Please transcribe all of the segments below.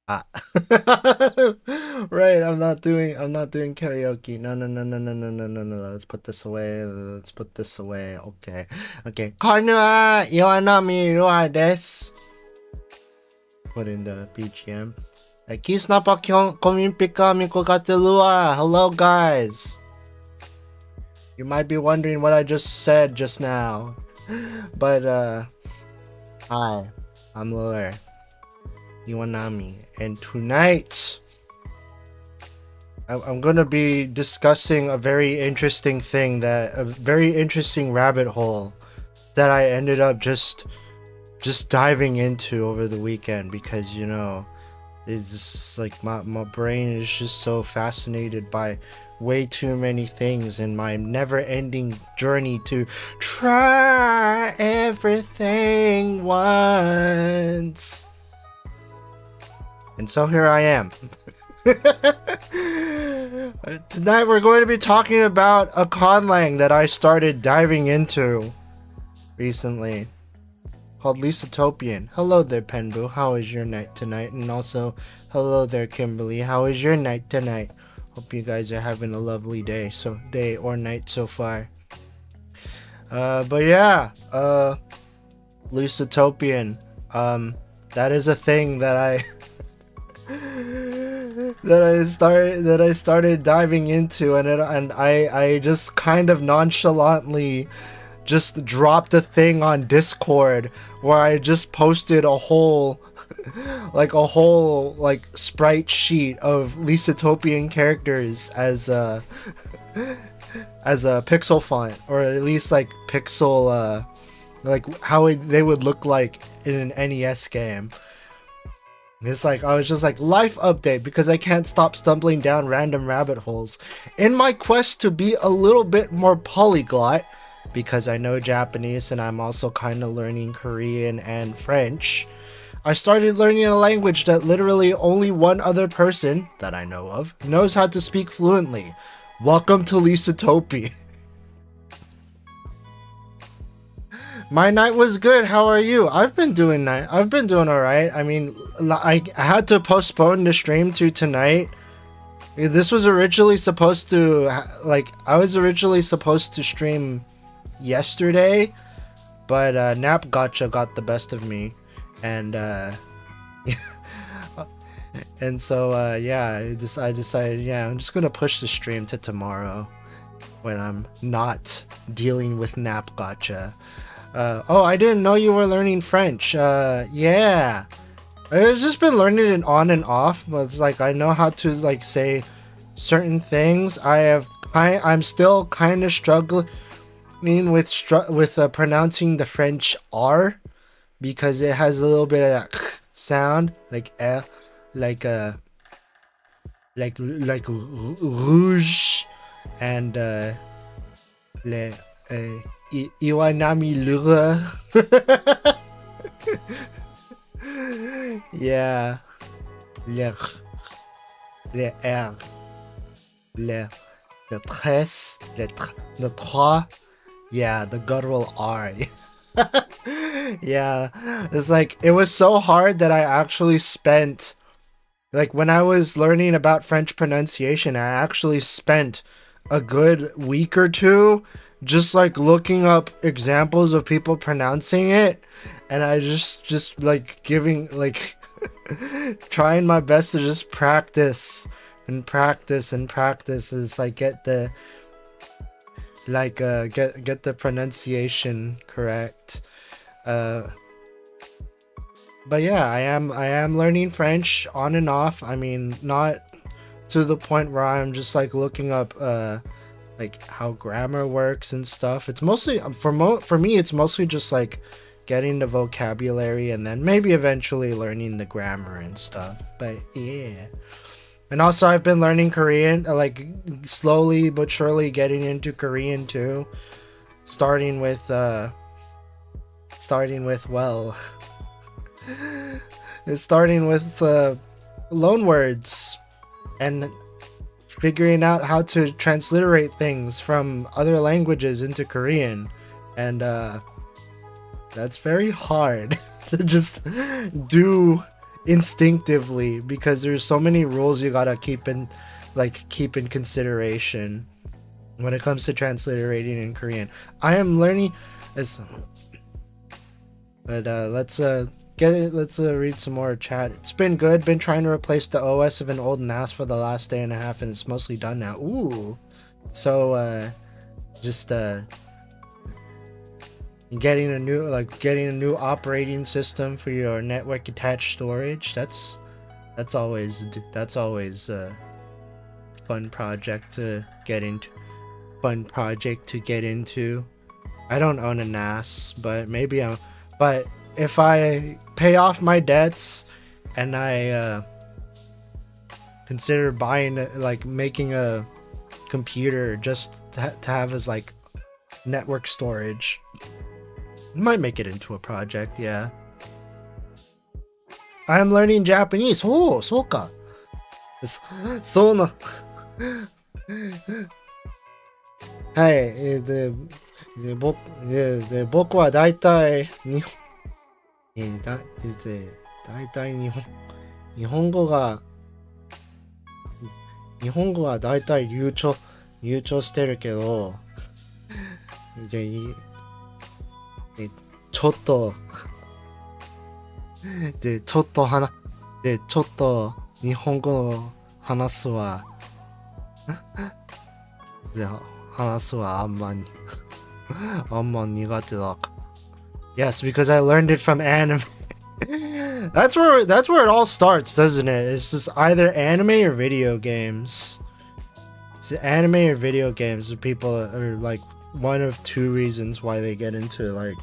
Ah. Right, I'm not doing karaoke. No, no, no, no, no, no, no, no, no. Let's put this away. Let's put this away. Okay. Okay. こんルアー岩波ルアーです. Put in the BGM. Kisnapa komimpika Miko lure. Hello, guys. You might be wondering what I just said just now. But, hi. I'm Lure Iwanami. And tonight, I'm gonna be discussing a very interesting rabbit hole that I ended up just diving into over the weekend because, you know, it's just like my brain is just so fascinated by way too many things in my never-ending journey to try everything once. And so here I am. Tonight we're going to be talking about a conlang that I started diving into recently called Lisatopian. Hello there, Penbu. How is your night tonight? And also, hello there, Kimberly. How is your night tonight? Hope you guys are having a lovely day or night so far. But yeah, Lisatopian. That is a thing that I that I started diving into, and I just kind of nonchalantly just dropped a thing on Discord where I just posted a whole sprite sheet of Lisatopian characters as a pixel font, or at least like pixel like how they would look like in an NES game. It's like I was just like, life update, because I can't stop stumbling down random rabbit holes in my quest to be a little bit more polyglot, because I know Japanese and I'm also kind of learning Korean and French. I started learning a language that literally only one other person that I know of knows how to speak fluently. Welcome to Lisatopia. My night was good. How are you? I've been doing alright. I mean, I had to postpone the stream to tonight. This was originally supposed to, I was originally supposed to stream yesterday, but Nap Gotcha got the best of me, and and so yeah, I decided, yeah, I'm just gonna push the stream to tomorrow when I'm not dealing with Nap Gotcha. Oh, I didn't know you were learning French. Yeah, I've just been learning it on and off, but it's like I know how to like say certain things. I'm still kind of struggling with pronouncing the French R, because it has a little bit of that sound, like like rouge and le Iwanami lure. Yeah, le R, le tres, le trois. Yeah, the guttural R. Yeah, it's like, it was so hard that I actually spent, like, when I was learning about French pronunciation, I actually spent a good week or two just like looking up examples of people pronouncing it, and I just like giving like trying my best to just practice and practice and practice, and it's like get the pronunciation correct. But yeah, I am learning French on and off. I mean, not to the point where I'm just like looking up like how grammar works and stuff. It's mostly for me it's mostly just like getting the vocabulary and then maybe eventually learning the grammar and stuff. But yeah. And also I've been learning Korean, like slowly but surely getting into Korean too. Starting with loan words and figuring out how to transliterate things from other languages into Korean, and that's very hard to just do instinctively, because there's so many rules you gotta keep in consideration when it comes to transliterating in Korean. I am learning as, but let's read some more chat. It's been good. Been trying to replace the OS of an old NAS for the last day and a half, and it's mostly done now. Ooh, so just getting a new operating system for your network attached storage. That's always a fun project to get into. I don't own a NAS, but but if I pay off my debts and I consider buying, making a computer just to have as network storage, might make it into a project. Yeah, I am learning Japanese. Oh, so ka. So na. はい、僕は大体日本語は大体流暢してるけど、ちょっと日本語の話すはあんま苦手だ。Yes, because I learned it from anime. That's where it all starts, doesn't it? It's just either anime or video games. It's anime or video games. People are one of two reasons why they get into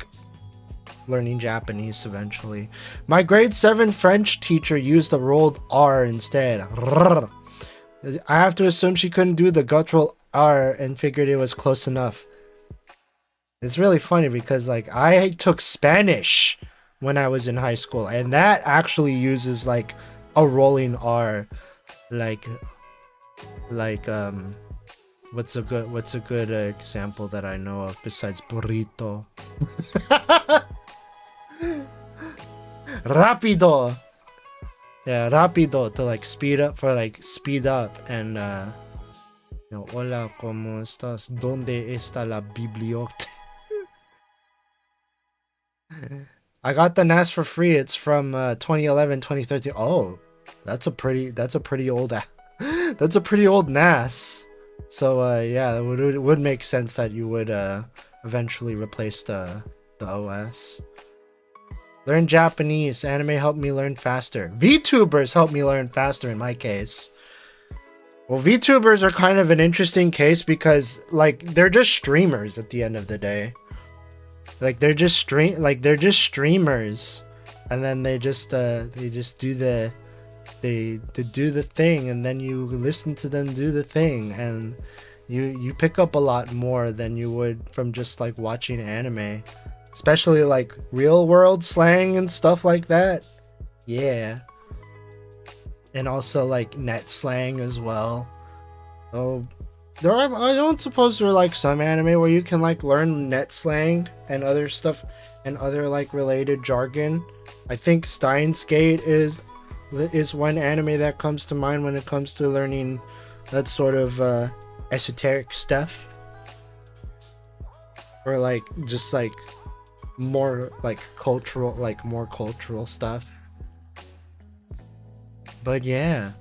learning Japanese eventually. My grade 7 French teacher used the rolled R instead. I have to assume she couldn't do the guttural R and figured it was close enough. It's really funny because I took Spanish when I was in high school, and that actually uses a rolling R. What's a good example that I know of besides burrito? Rapido. Yeah, rapido to speed up, speed up, and hola, ¿cómo estás? ¿Dónde está la biblioteca? I got the NAS for free. It's from 2011, 2013. Oh, that's a pretty old that's a pretty old NAS. So yeah, it would make sense that you would eventually replace the OS. Learn Japanese. Anime helped me learn faster. VTubers helped me learn faster in my case. Well, VTubers are kind of an interesting case because they're just streamers at the end of the day. They're just streamers, and then they just do the thing, and then you listen to them do the thing, and you pick up a lot more than you would from just watching anime, especially real world slang and stuff like that. Yeah, and also net slang as well. So I don't suppose there are some anime where you can learn net slang and other stuff and other related jargon. I think Steins Gate is one anime that comes to mind when it comes to learning that sort of esoteric stuff, or just more cultural stuff. But yeah.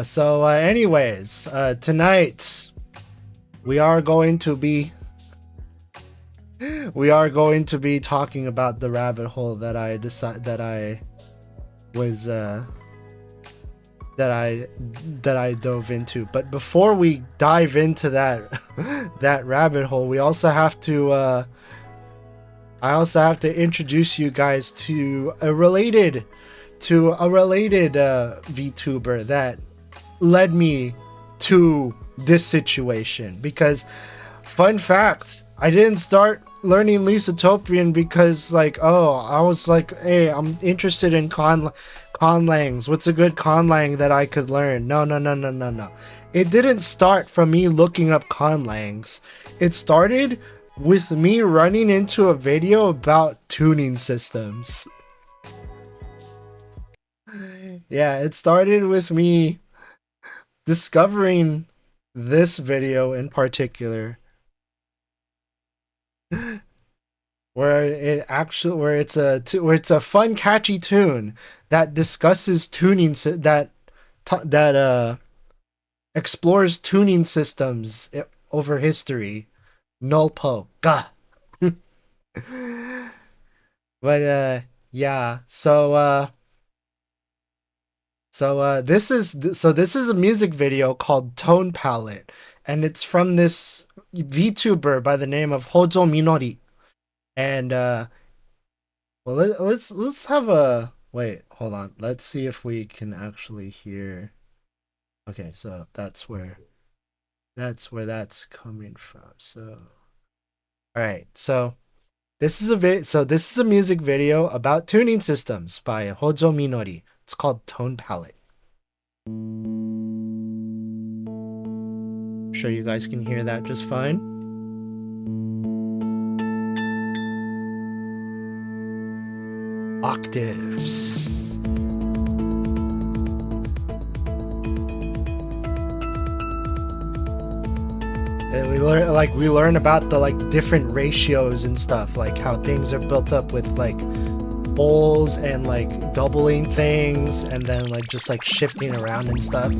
So anyways, tonight we are going to be talking about the rabbit hole that I dove into. But before we dive into that rabbit hole, we also have to I also have to introduce you guys to a related VTuber that led me to this situation. Because fun fact, I didn't start learning Lisatopian because I was hey, I'm interested in conlangs. What's a good conlang that I could learn? No. It didn't start from me looking up conlangs. It started with me running into a video about tuning systems. Yeah, it started with me discovering this video in particular, where it's a fun, catchy tune that discusses tuning explores tuning systems over history. Nolpo. Gah. But yeah, so this is a music video called Tone Palette, and it's from this VTuber by the name of Hojo Minori. And well, let's have a wait, hold on. Let's see if we can actually hear. Okay, so that's where that's coming from. So all right, so this is a music video about tuning systems by Hojo Minori. It's called Tone Palette. I'm sure you guys can hear that just fine. Octaves. And we learn about the different ratios and stuff, like how things are built up with bowls and doubling things, and then just shifting around and stuff.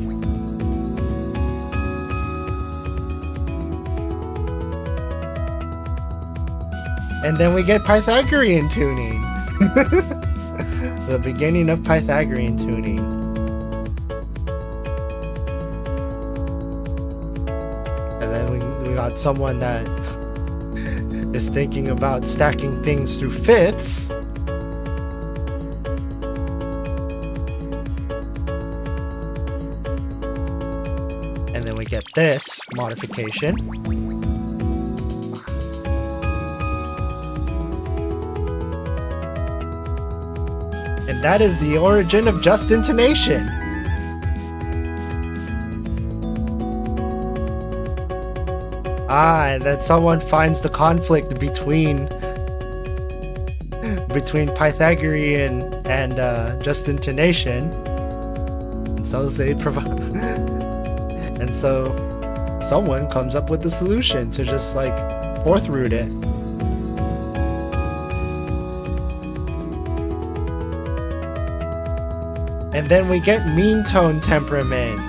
And then we get Pythagorean tuning. The beginning of Pythagorean tuning. And then we got someone that is thinking about stacking things through fifths. And then we get this modification. And that is the origin of just intonation. And then someone finds the conflict between Pythagorean and just intonation, and so they provide, and so someone comes up with the solution to just fourth root it. And then we get mean tone temperament.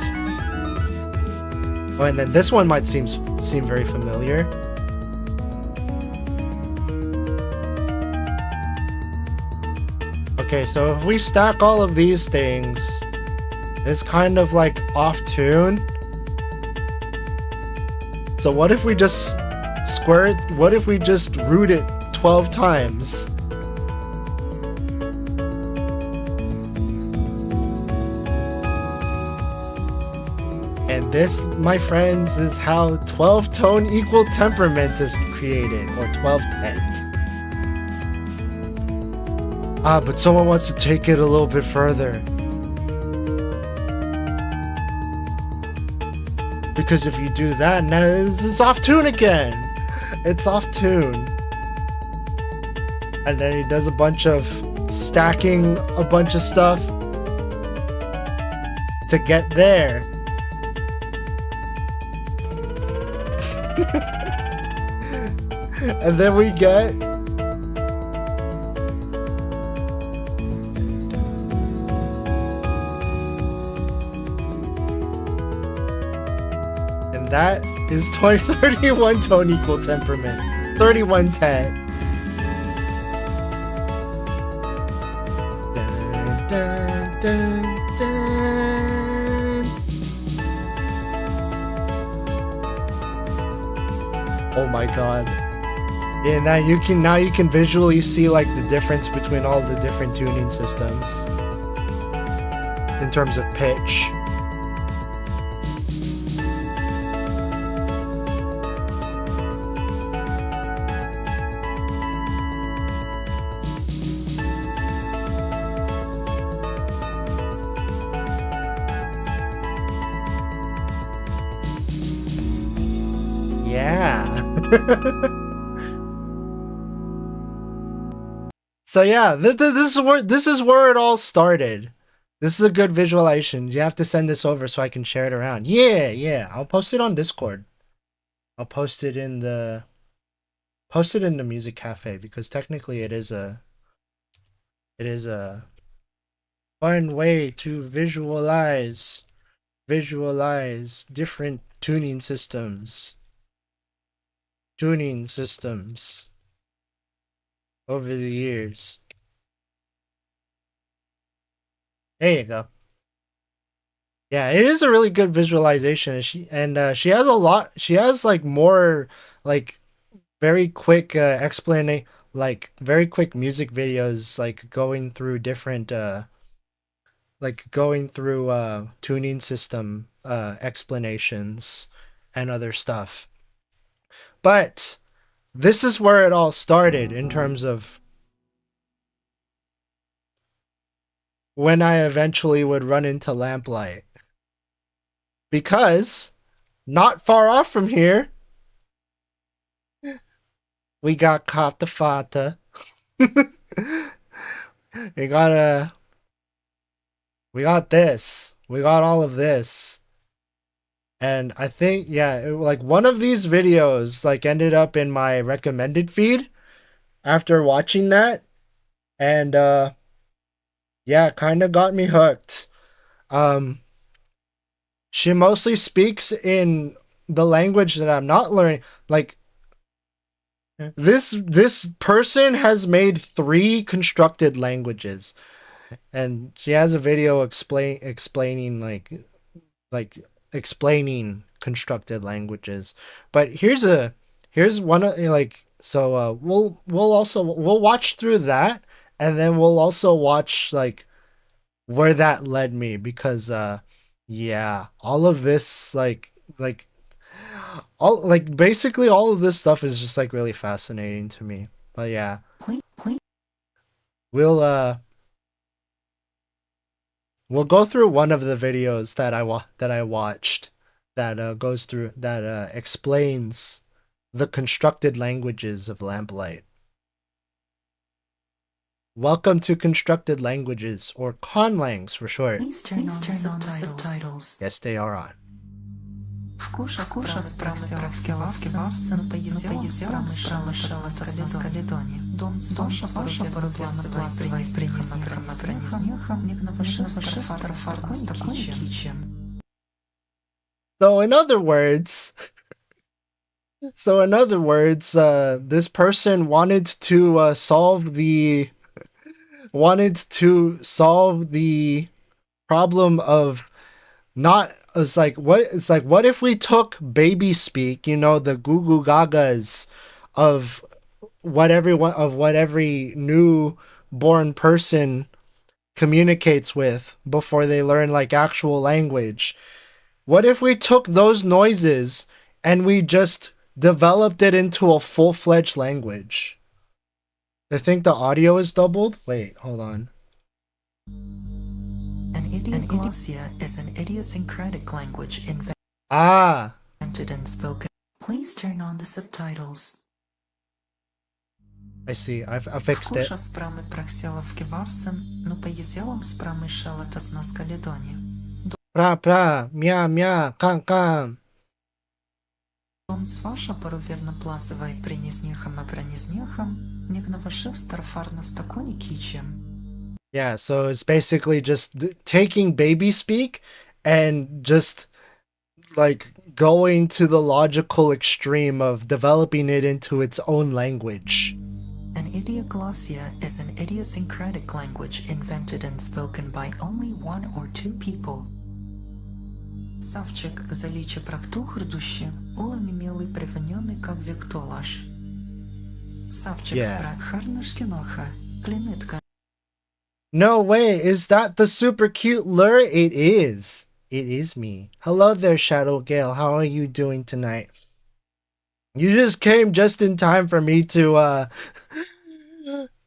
Oh, and then this one might seem very familiar. Okay, so if we stack all of these things, it's kind of off tune. So what if we just square it? What if we just root it 12 times? And this, my friends, is how 12-tone equal temperament is created, or 12-tent. But someone wants to take it a little bit further. Because if you do that, now it's off tune again. It's off tune. And then he does a bunch of stacking a bunch of stuff to get there. And then we get and that is 31 tone equal temperament. 3110. Dun, dun, dun, dun. Oh my god. Yeah, now you can visually see the difference between all the different tuning systems in terms of pitch. Yeah. So yeah, this is where it all started. This is a good visualization. You have to send this over so I can share it around. Yeah. I'll post it on Discord. I'll post it in the music cafe because technically it is a fun way to visualize different tuning systems over the years. There you go. Yeah, it is a really good visualization. She has a lot. She has like more like very quick very quick music videos, like going through different tuning system explanations and other stuff. But this is where it all started in terms of when I eventually would run into Lamplight. Because not far off from here, we got Kapta Fata. We got this. We got all of this. And I think, like one of these videos like ended up in my recommended feed after watching that. And kind of got me hooked. She mostly speaks in the language that I'm not learning. Like this person has made 3 constructed languages. And she has a video explaining explaining constructed languages. But here's one of we'll watch through that, and then we'll also watch like where that led me, because all of this basically all of this stuff is just like really fascinating to me. But yeah, we'll go through one of the videos that I watched that goes through that explains the constructed languages of Lamplight. Welcome to Constructed Languages, or conlangs for short. Please turn on the subtitles. Yes, they are on. Вкуша справки варса, но поезелом спрала скаледони. Дом ваша порубляна принесмехом, никноваши старфаркун кичем. So in other words, this person wanted to solve the problem of not. What if we took baby speak, the goo goo gagas of what every newborn person communicates with before they learn like actual language. What if we took those noises and we just developed it into a full-fledged language? I think the audio is doubled. Wait, hold on. An idioglossia is an idiosyncratic language invented and spoken. Please turn on the subtitles. I see. I fixed it. Pra, mia, kan. Дом ваша поруверна плазовая принеснехом и пронеснехом, никновашив старфарна стакони кичем. Yeah, so it's basically just taking baby speak and just like going to the logical extreme of developing it into its own language. An idioglossia is an idiosyncratic language invented and spoken by only 1 or 2 people. Савчик заличи практу хрдуще, улами милый привоненный как вектолаш. Савчик спрак харнашкиноха, клинитка. No way, is that the super cute Lure? It is. It is me. Hello there, Shadow Gale. How are you doing tonight? You just came just in time for me to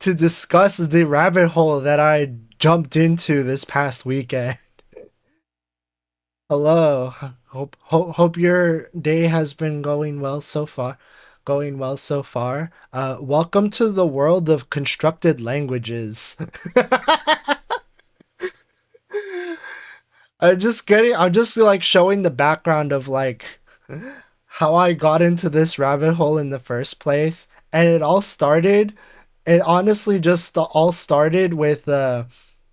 discuss the rabbit hole that I jumped into this past weekend. Hello. Hope your day has been going well so far. going well so far. Welcome to the world of constructed languages. I'm just like showing the background of like how I got into this rabbit hole in the first place. And it honestly just all started with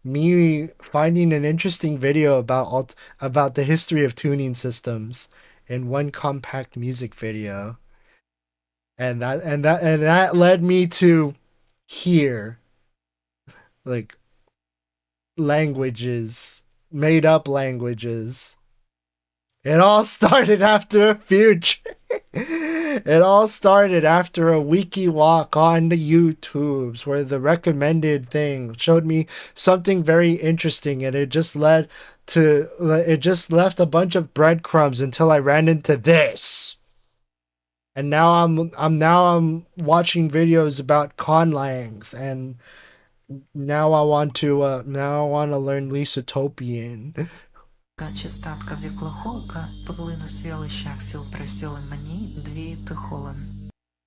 me finding an interesting video about the history of tuning systems in one compact music video. And that led me to hear like languages, made up languages. It all started after a wiki walk on the YouTubes where the recommended thing showed me something very interesting, and it just left a bunch of breadcrumbs until I ran into this. And now I'm watching videos about conlangs, and now I want to learn Lisatopian.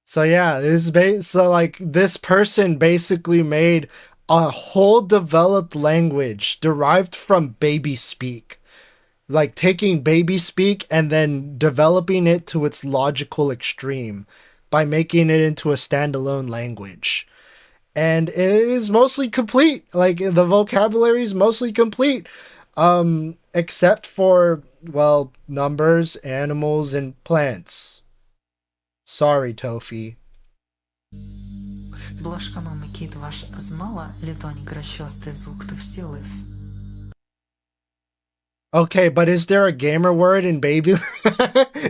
So yeah, this person basically made a whole developed language derived from baby speak. Like taking baby speak and then developing it to its logical extreme by making it into a standalone language. And it is mostly complete. Like the vocabulary is mostly complete. Except for, well, numbers, animals, and plants. Sorry, Tofi. Okay, but is there a gamer word in Baby?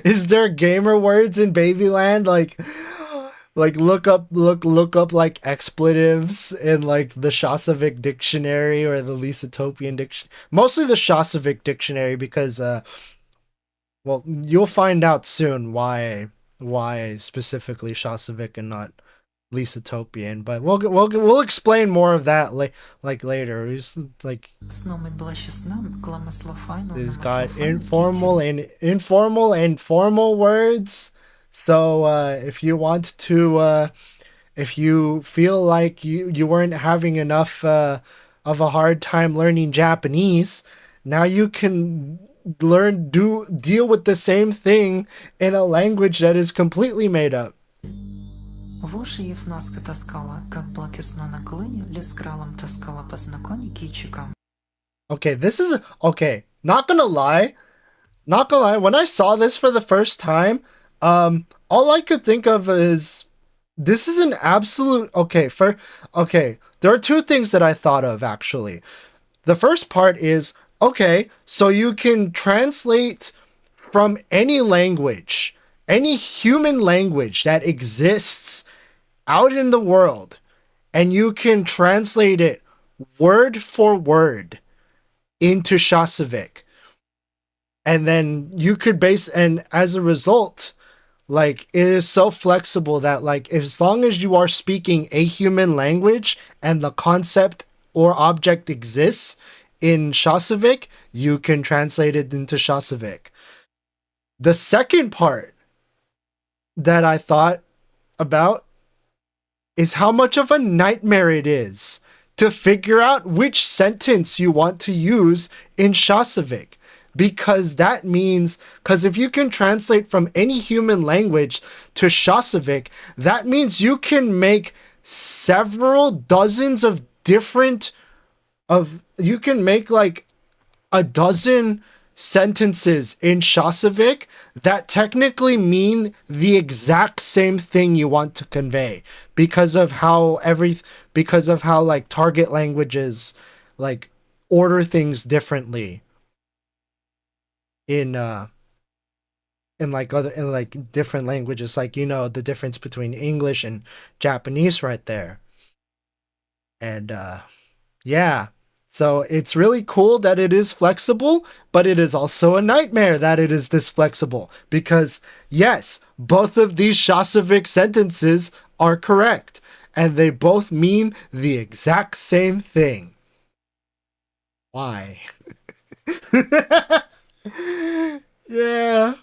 Is there gamer words in Babyland? Like look up like expletives in like the Shosovic dictionary or the Lisatopian dictionary. Mostly the Shosovic dictionary, because well, you'll find out soon why specifically Shosovic and not Lisatopian, but we'll explain more of that like later. It's like there's got informal and formal words. So if you want to if you feel like you weren't having enough of a hard time learning Japanese, now you can deal with the same thing in a language that is completely made up. Okay, this is okay. Not gonna lie. When I saw this for the first time, all I could think of is this is an absolute okay. There are two things that I thought of actually. The first part is okay, so you can translate from any language, any human language that exists out in the world, and you can translate it word for word into Shosovic. And then you could and as a result, like, it is so flexible that, like, as long as you are speaking a human language and the concept or object exists in Shosovic, you can translate it into Shosovic. The second part that I thought about is how much of a nightmare it is to figure out which sentence you want to use in Shosovic. Because if you can translate from any human language to Shosovic, that means you can make several dozens of you can make like a dozen sentences in Shosovic that technically mean the exact same thing you want to convey, because of how like target languages like order things differently in different languages, like, you know, the difference between English and Japanese right there. And yeah, so it's really cool that it is flexible, but it is also a nightmare that it is this flexible, because yes, both of these Shosovic sentences are correct and they both mean the exact same thing. Why? Yeah.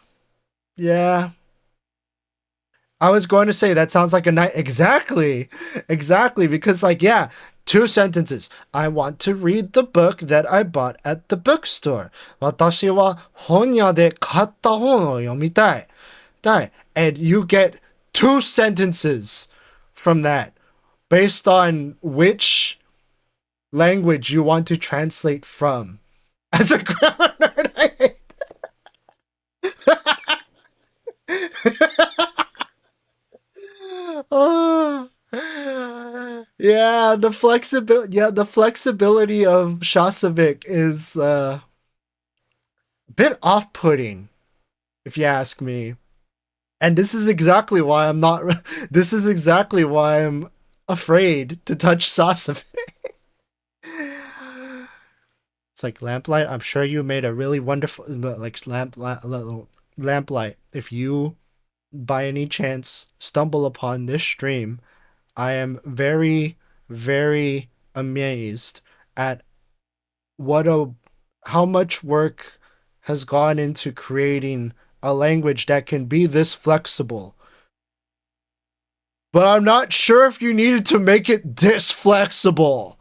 I was going to say that sounds like a night. Exactly. Exactly. Because, like, yeah, 2 sentences. I want to read the book that I bought at the bookstore. 私は本屋で買った本を読みたい。And you get 2 sentences from that based on which language you want to translate from. As a grammar nerd, I hate oh, yeah, the flexibility of Shasovic is a bit off-putting, if you ask me. And this is exactly why I'm afraid to touch Shasovic. It's like Lamplight. I'm sure you made a really wonderful Lamplight. If you by any chance stumble upon this stream, I am very, very amazed at how much work has gone into creating a language that can be this flexible. But I'm not sure if you needed to make it this flexible.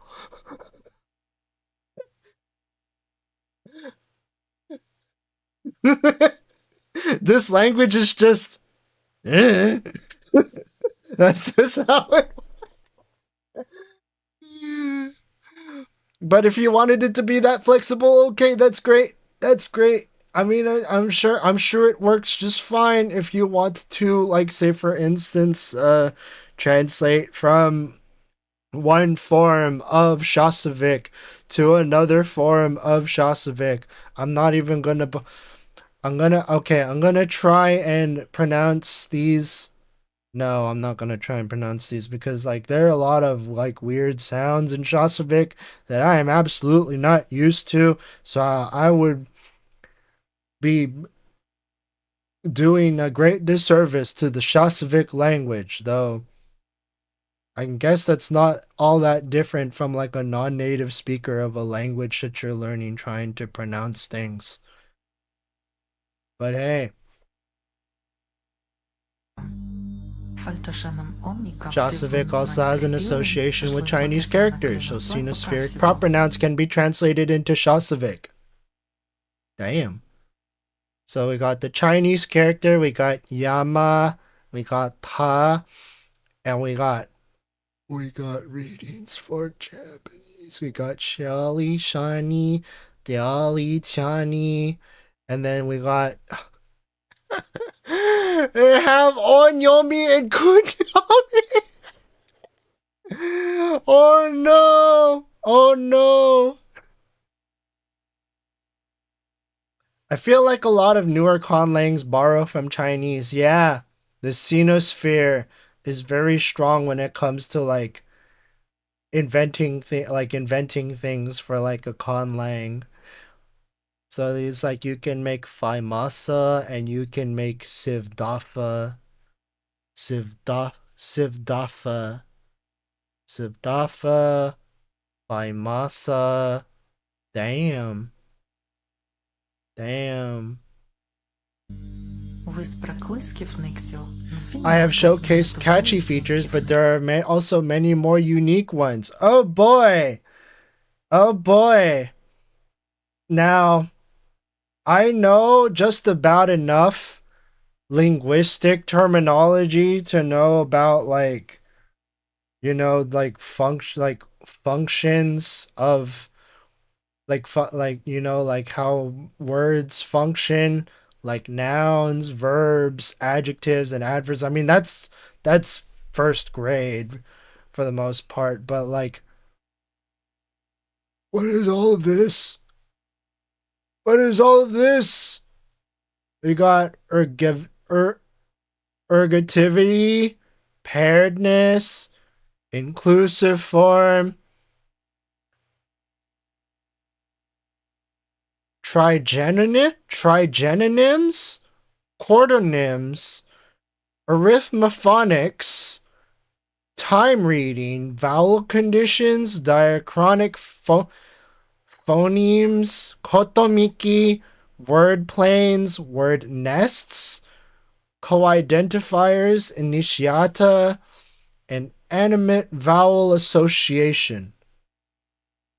This language is just that's just how it But if you wanted it to be that flexible, okay, that's great. I mean, I'm sure it works just fine if you want to, like, say for instance, translate from one form of Shasovic to another form of Shasovic. I'm gonna try and pronounce these. No, I'm not gonna try and pronounce these because, like, there are a lot of, like, weird sounds in Shasovic that I am absolutely not used to. So I would be doing a great disservice to the Shasovic language, though. I guess that's not all that different from, like, a non-native speaker of a language that you're learning trying to pronounce things. But hey. Shasovic also has an association with Chinese characters, so Sinospheric proper nouns can be translated into Shasovic. Damn. So we got the Chinese character, we got Yama, we got Ta, and we got readings for Japanese. We got Shali, Shani, Diali, Chani, and then we got they have Onyomi and Kunyomi. Oh no! Oh no! I feel like a lot of newer conlangs borrow from Chinese. Yeah, the Sinosphere is very strong when it comes to, like, inventing things for, like, a conlang. So it's like you can make Faimasa and you can make Sivdafa, Faimasa. Damn. I have showcased catchy features, but there are also many more unique ones. Oh boy! Oh boy! Now, I know just about enough linguistic terminology to know about, like, you know, like functions of, like you know, like how words function, like nouns, verbs, adjectives, and adverbs. I mean, that's first grade for the most part, but, like, what is all of this? What is all of this? We got ergativity, pairedness, inclusive form, trigenonyms, quarternyms, arithmophonics, time reading, vowel conditions, diachronic phonemes, kotomiki, word planes, word nests, co-identifiers, initiata, and animate vowel association.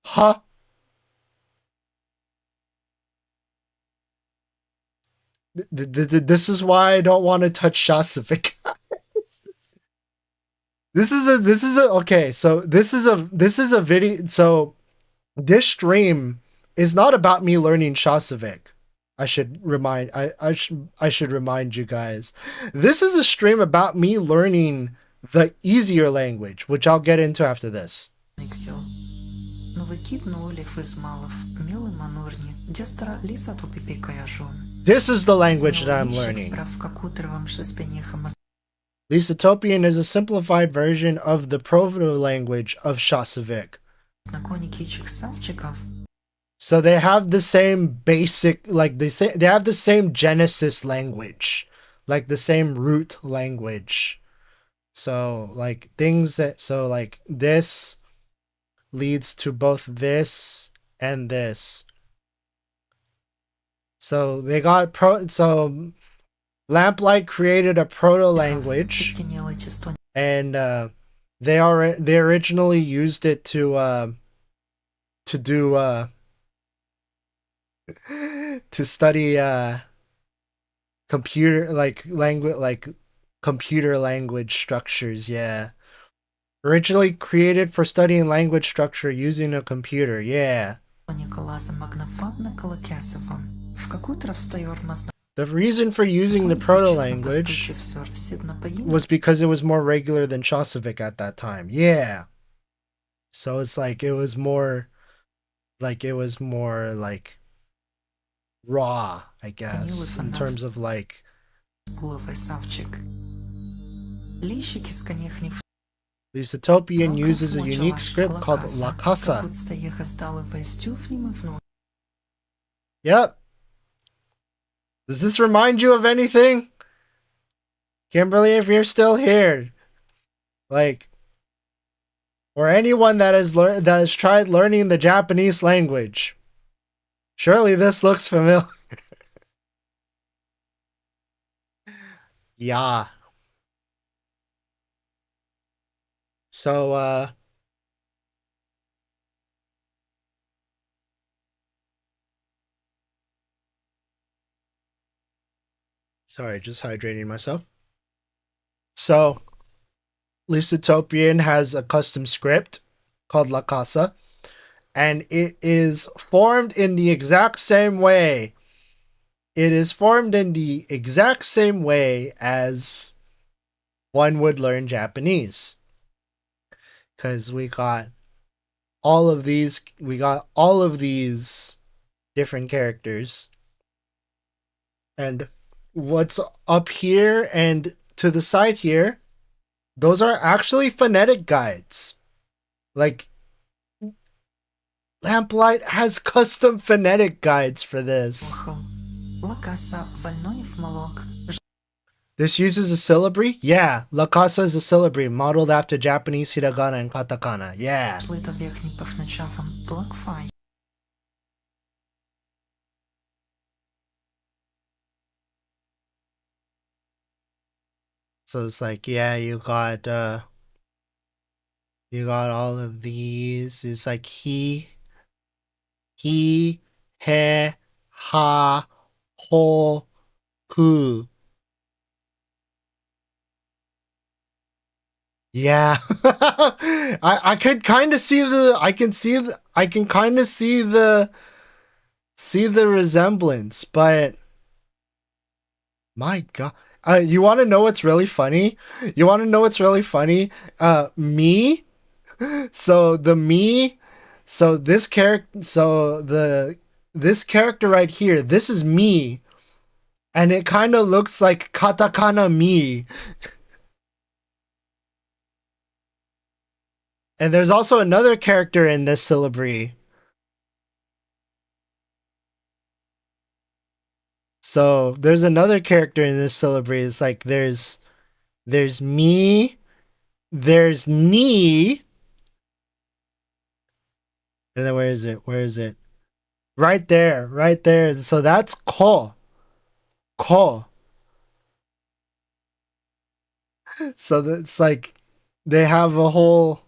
Huh? This is why I don't want to touch Shasavik. This is a okay, so this is a video. So this stream is not about me learning Shasavik. I should remind you guys. This is a stream about me learning the easier language, which I'll get into after this. This is the language that I'm learning. Lisatopian is a simplified version of the proto-language of Shasavik. So they have the same basic, like they have the same Genesis language, like the same root language. So like things that, so like this leads to both this and this. So they got so Lamplight created a proto language, and they originally used it to study computer computer language structures. Yeah, originally created for studying language structure using a computer. Yeah. The reason for using the proto-language was because it was more regular than Shasavik at that time. Yeah. So it's like it was more like raw, I guess, in terms of like Lusatopian uses a unique script called La Casa. Yep. Does this remind you of anything? Kimberly, if you're still here, like, or anyone that has tried learning the Japanese language, surely this looks familiar. Yeah. So, sorry, just hydrating myself. So, Lusatopian has a custom script called La Casa, and it is formed in the exact same way. It is formed in the exact same way as one would learn Japanese. Because we got all of these different characters. And what's up here and to the side here, those are actually phonetic guides. Like, Lamplight has custom phonetic guides for this. This uses a syllabary? Yeah, La Casa is a syllabary modeled after Japanese hiragana and katakana. Yeah. So it's like, yeah, you got all of these. It's like he, he, ha, ho, who. Yeah. I could kind of see I can kind of see the resemblance, but my God. You want to know what's really funny? Me. So this character right here, this is me. And it kind of looks like katakana me. And there's also another character in this syllabary. So there's another character in this syllabary. It's like there's me, there's ni, and then where is it? Right there. So that's ko. So it's like they have a whole.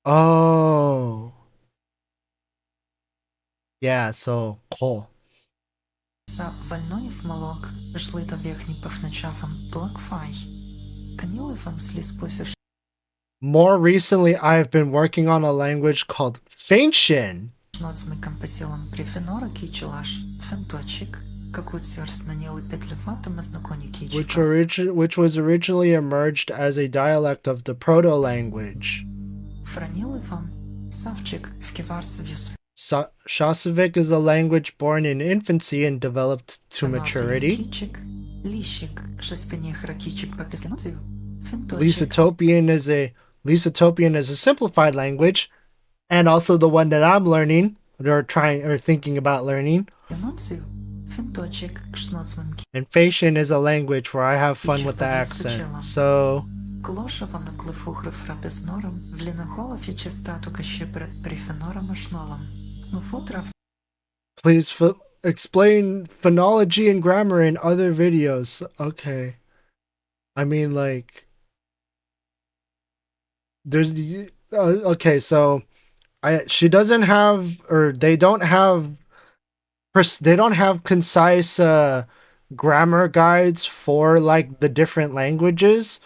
Oh. Yeah, so cool. More recently, I've been working on a language called Faintian. Which was originally emerged as a dialect of the proto-language. Shasavik is a language born in infancy and developed to maturity. Lisatopian is a simplified language, and also the one that I'm learning or thinking about learning. And Faintian is a language where I have fun with the accent. So please explain phonology and grammar in other videos. Okay. I mean, like, there's okay, so she doesn't have, or they don't have concise grammar guides for like the different languages,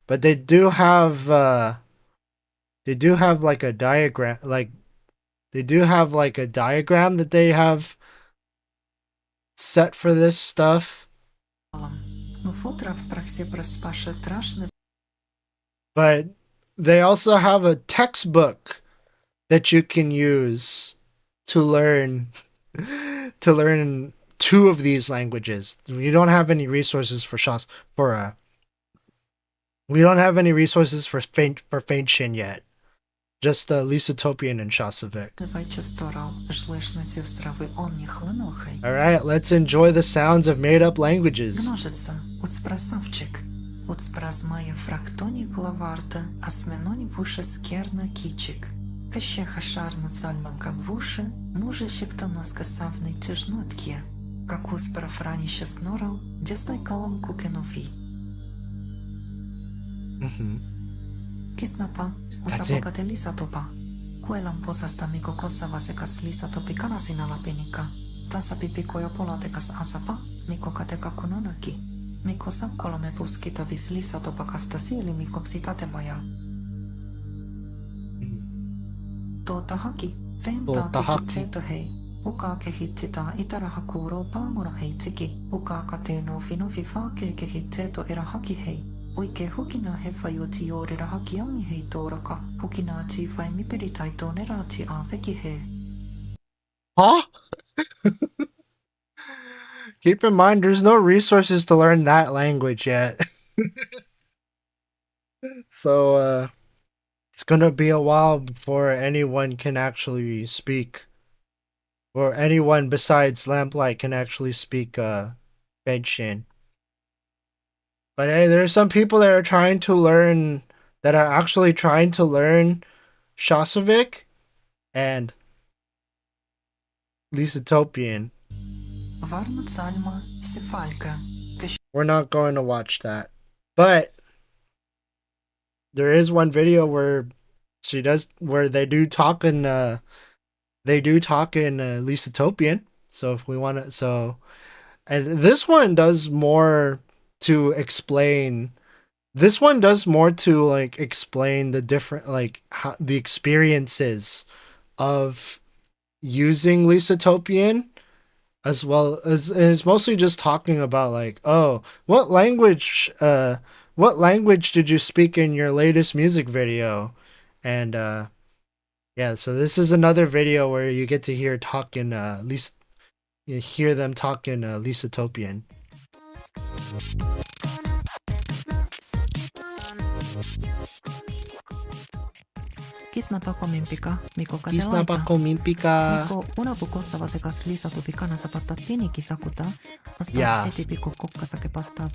but they do have like a diagram, that they have set for this stuff. But they also have a textbook that you can use to learn two of these languages. We don't have any resources for Faintian yet. Just Lisatopian and Shasavik. Alright, let's enjoy the sounds of made-up languages. Kisnapa, usapokate lisatopa. Kuelan posasta Miko kossava sekas lisatopi kanasina lapinika. Tasapipiko jo polatekas asapa, Miko kateka kunonaki. Miko sakkolame puskitavis lisatopakasta sielimikoksi tatemaja. Tuota haki, fentaaki hei. Ukaa kehitsitaa itaraha kuuroo paangura heitsiki. Ukaa kateenoo finofi faakee kehitseeto era haki hei. Oikee hukina heffajuotsi joodera hakiammi hei tooraka. Hukinaatsi vai mipeditaitoon eraatsi aaveki he. Huh? Keep in mind, there's no resources to learn that language yet. So, it's gonna be a while before anyone can actually speak. Or anyone besides Lamplight can actually speak, Faintian. But hey, there are some people that are actually trying to learn Shasavik and Lisatopian. We're not going to watch that. But there is one video where they do talk in Lisatopian. So if we want to, and this one does more to explain. This one does more to like explain the different, like, how the experiences of using Lisatopian, as well as, and it's mostly just talking about like, oh, what language did you speak in your latest music video? And yeah, so this is another video where you get to hear them talk in Lisatopian. Kisnapa komimpika, Miko Kisnapa komimpika. Miko unapukossava sekas lisatopi kanasa pasta piniki sakuta. Yeah. Etipiko kokkasake pasta.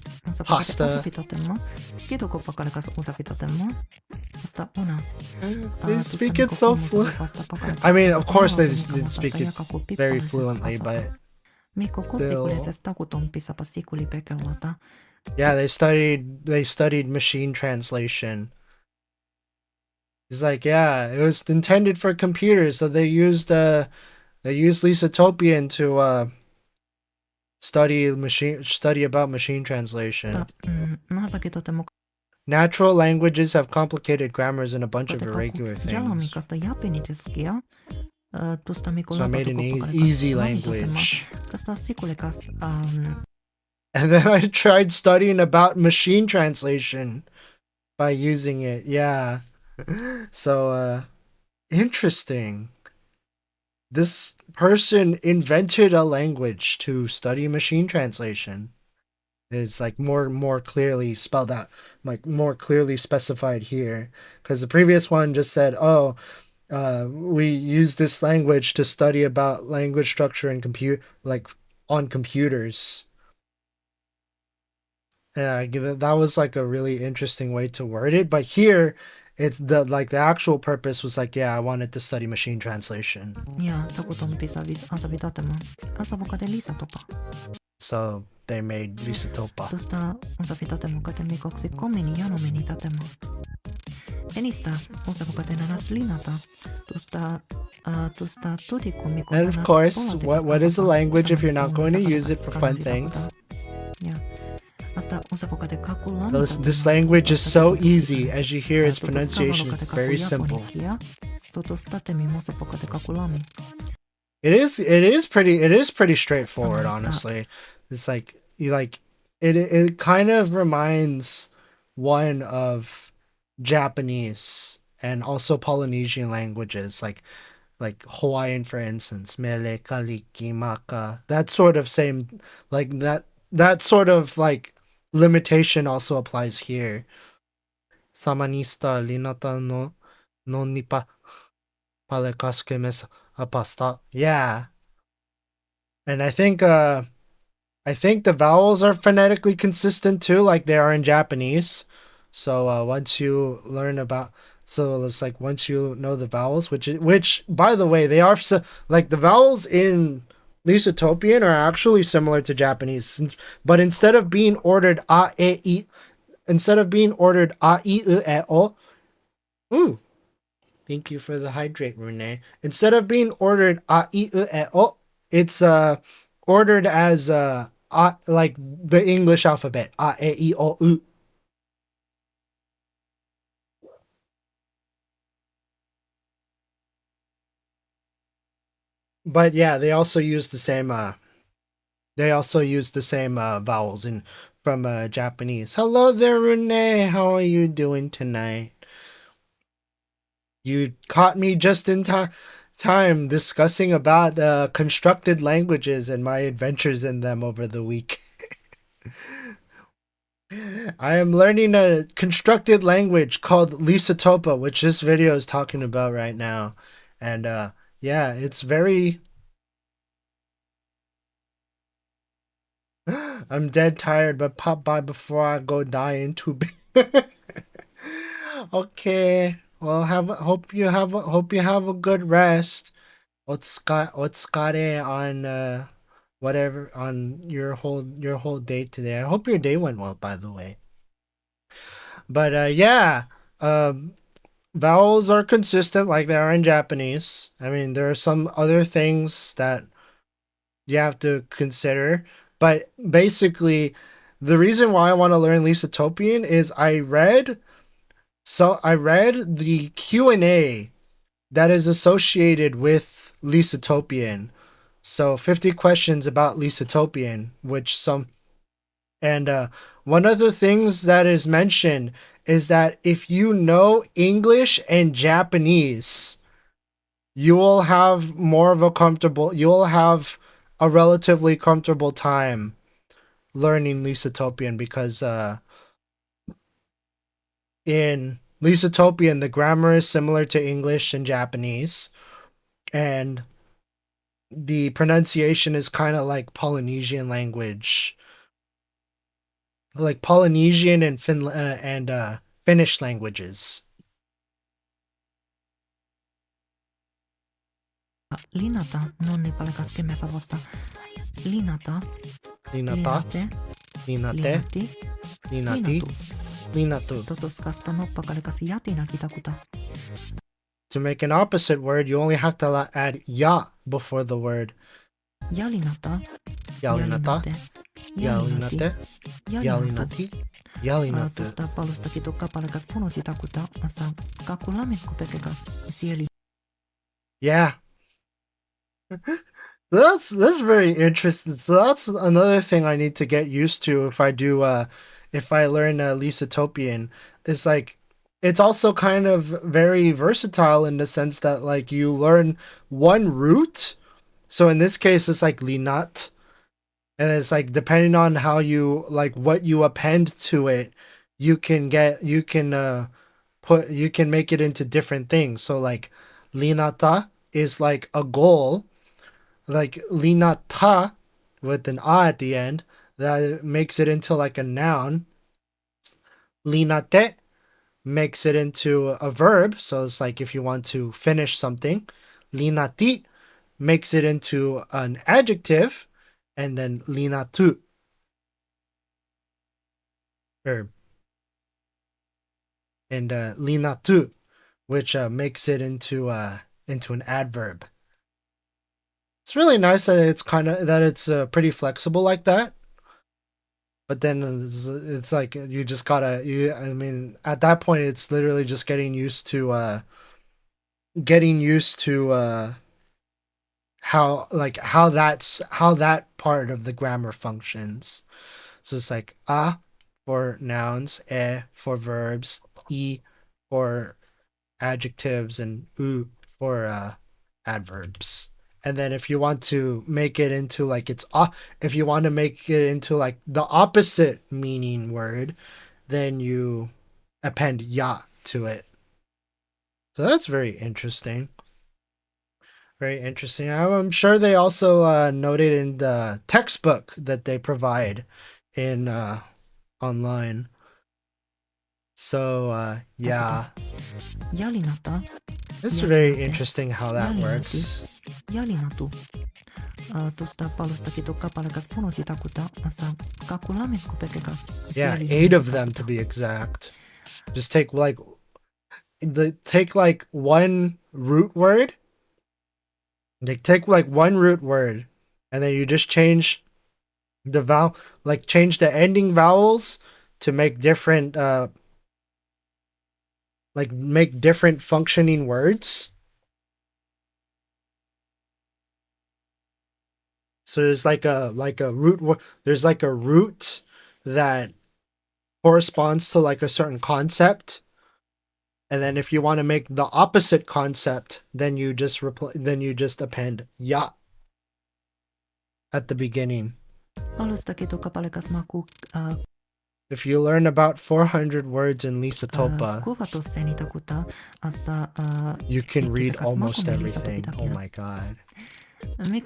Pasta. Usapitotelma. Kitokopakalekas usapitotelma. Pasta una. They speak it so fluent. I mean, of course they speak it very fluently, but Miko Still. Yeah, they studied machine translation. It's like, yeah, it was intended for computers, so they used Lisatopian to study about machine translation. Natural languages have complicated grammars and a bunch of irregular things. So I made an easy language. And then I tried studying about machine translation by using it. Yeah. So, interesting. This person invented a language to study machine translation. It's like more clearly spelled out, like more clearly specified here. Because the previous one just said, oh, we use this language to study about language structure and on computers. Yeah, that was like a really interesting way to word it. But here, it's the actual purpose was like, yeah, I wanted to study machine translation. So they made Lisatopa. And of course, what is a language if you're not going to use it for fun things? This language is so easy. As you hear, its pronunciation is very simple. It is pretty straightforward, honestly. It's like it kind of reminds one of Japanese and also Polynesian languages, like Hawaiian, for instance, mele kaliki maka. That sort of same, like that sort of like limitation also applies here. Samanista linata no nipa palekaske mes apasta. Yeah. And I think the vowels are phonetically consistent too, like they are in Japanese. So once you learn about, so it's like once you know the vowels, which by the way, they are like the vowels in Lisatopian are actually similar to Japanese, but instead of being ordered a e I, instead of being ordered a I U e o, ooh, thank you for the hydrate, Rune. Instead of being ordered a I U e o, it's ordered as like the English alphabet, a e I o u. But yeah, they also use the same vowels from Japanese. Hello there, Rune. How are you doing tonight? You caught me just in time discussing about constructed languages and my adventures in them over the week. I am learning a constructed language called Lisatopa, which this video is talking about right now. And yeah, it's very... I'm dead tired, but pop by before I go die into bed. Okay. Well, hope you have a good rest. Otskare on whatever on your whole day today. I hope your day went well, by the way. But yeah, vowels are consistent like they are in Japanese. I mean, there are some other things that you have to consider, but basically, the reason why I want to learn Lisatopian is I read the Q&A that is associated with Lisatopian. So 50 questions about Lisatopian, and one of the things that is mentioned is that if you know English and Japanese, you will have a relatively comfortable time learning Lisatopian, because in Lisatopian the grammar is similar to English and Japanese, and the pronunciation is kind of like Polynesian language, like Polynesian and Finnish languages. Linata. Linata. Linate. Linati. Linatu. Totoskasta noppakalekas jatina kitakuta. To make an opposite word, you only have to add ya before the word. Jalinata. Yalinata. Yalinate. Yalinati. Yalinatu. Tuosta palustakin tukkapalekas punositakuta. Asta kakulamiskupekekas sieli. Yeah. That's very interesting. So that's another thing I need to get used to if I do if I learn Lisatopian. It's like it's also kind of very versatile in the sense that like you learn one root. So in this case it's like linat. And it's like depending on how you like what you append to it, you can make it into different things. So like linata is like a goal. Like linata with an a at the end, that makes it into like a noun. Linate makes it into a verb, so it's like if you want to finish something. Linati makes it into an adjective, and then linatu, verb. And linatu, which makes it into an adverb. It's really nice that it's pretty flexible like that. But then it's like you just gotta I mean at that point it's literally just getting used to how that part of the grammar functions. So it's like a for nouns, e for verbs, e for adjectives, and u for adverbs. And then if you want to make it into like if you want to make it into like the opposite meaning word, then you append ya to it. So that's very interesting. Very interesting. I'm sure they also noted in the textbook that they provide in online. So yeah. It's very interesting how that works. Jalinatu. Tuosta palustakin tukkapalekas punositakuta. Asta kakulamiskupekekas. Yeah, 8 of them to be exact. Just take like one root word. Take like one root word, and then you just change the change the ending vowels to make different make different functioning words. So there's like a root. There's like a root that corresponds to like a certain concept, and then if you want to make the opposite concept, then you just append ya at the beginning. If you learn about 400 words in Lisatopa, you can read almost everything. Oh my god. And then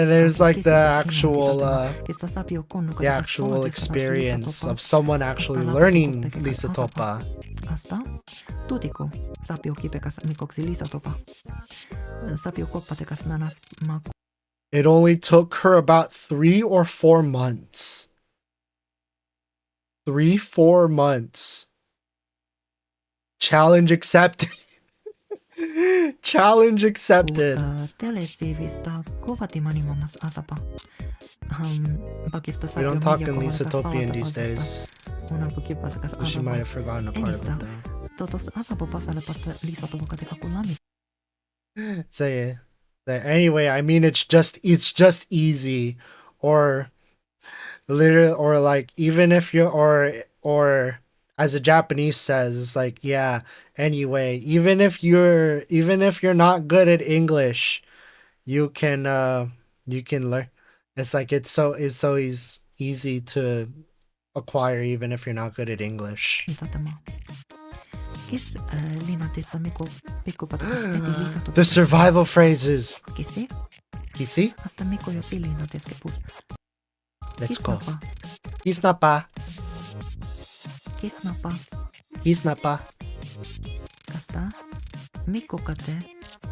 there's like the actual experience of someone actually learning Lisatopa. It only took her about 3 or 4 months. 3-4 months. Challenge accepted. Challenge accepted. We don't talk in Lisatopian these days. She might have forgotten a part of it though. Anyway, I mean it's just easy, or literally, or like even if you're or as a Japanese says, it's like, yeah, anyway, even if you're not good at English, you can learn. It's like it's so easy to acquire even if you're not good at English. The survival phrases. Kisi? Let's go. Kisnapa. Kisnapa. Miko kate.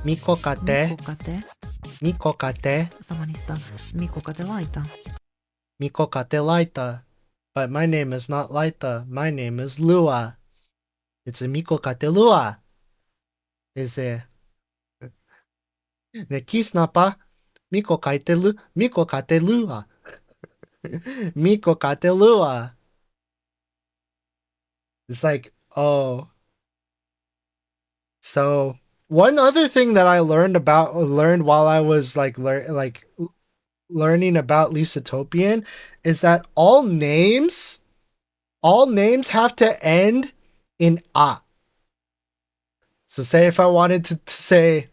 Miko kate. Miko kate. Samanista. Miko kate laita. Miko kate Laita. But my name is not Laita. My name is Lua. It's a Miko kate Lua. Is a ne Kisnapa. Miko kate Lu. Miko kate Lua. Miko kate Lua. It's like, oh. So one other thing that I learned while I was learning about Lucetopian is that all names have to end in a. So say if I wanted to say,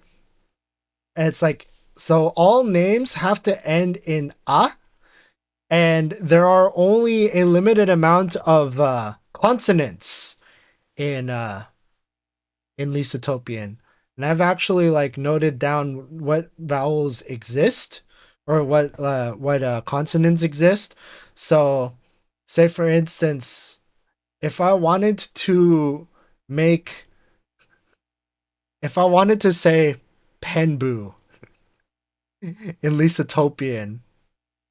it's like, so all names have to end in a, and there are only a limited amount of consonants in Lucetopian. And I've actually noted down what vowels exist, or what consonants exist. So say for instance, if I wanted to say penbu in Lucetopian,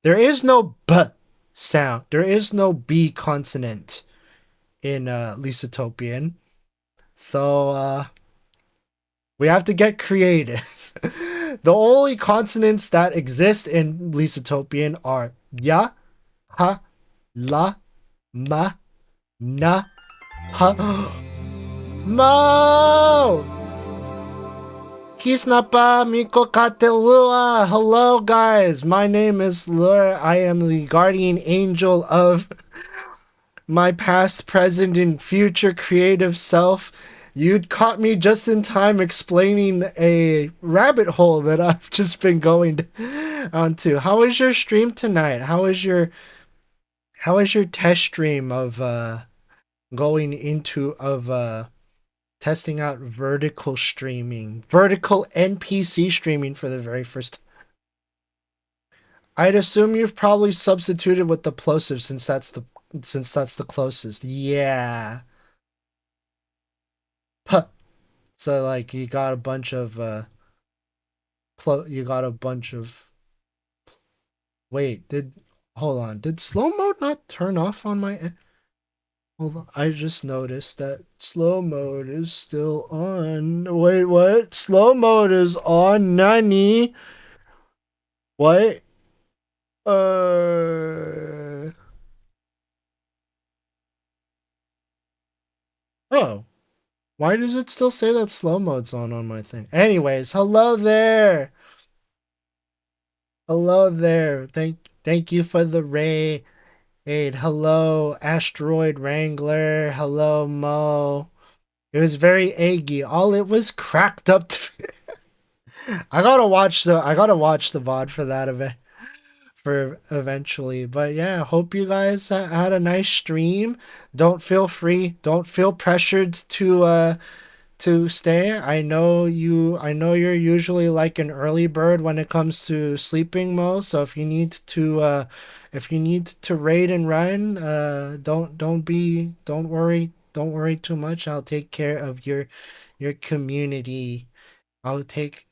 there is no b sound. There is no b consonant in Lucetopian. So we have to get creative. The only consonants that exist in Lucetopian are ya, ha, la, ma, na, ha. Mo! Kisnapa Miko Katelua. Hello guys, my name is Lure. I am the guardian angel of my past, present, and future creative self. You'd caught me just in time explaining a rabbit hole that I've just been going onto. How was your stream tonight? How was your test stream of testing out vertical streaming, vertical NPC streaming for the very first time? I'd assume you've probably substituted with the plosive since that's the closest. Yeah. Puh. So you got a bunch of hold on, did slow mode not turn off on my hold on, I just noticed that slow mode is still on. Wait, what? Slow mode is on, nani? What? Oh. Why does it still say that slow mode's on my thing? Anyways, hello there. Hello there. Thank you for the raid. Hello, Asteroid Wrangler. Hello, Mo. It was very eggy. All it was cracked up to I gotta watch the VOD for that event. For eventually. But yeah, hope you guys had a nice stream. Don't feel pressured to stay. I know you're usually an early bird when it comes to sleeping, Mo. So if you need to raid and run, don't worry too much. I'll take care of your community. I will take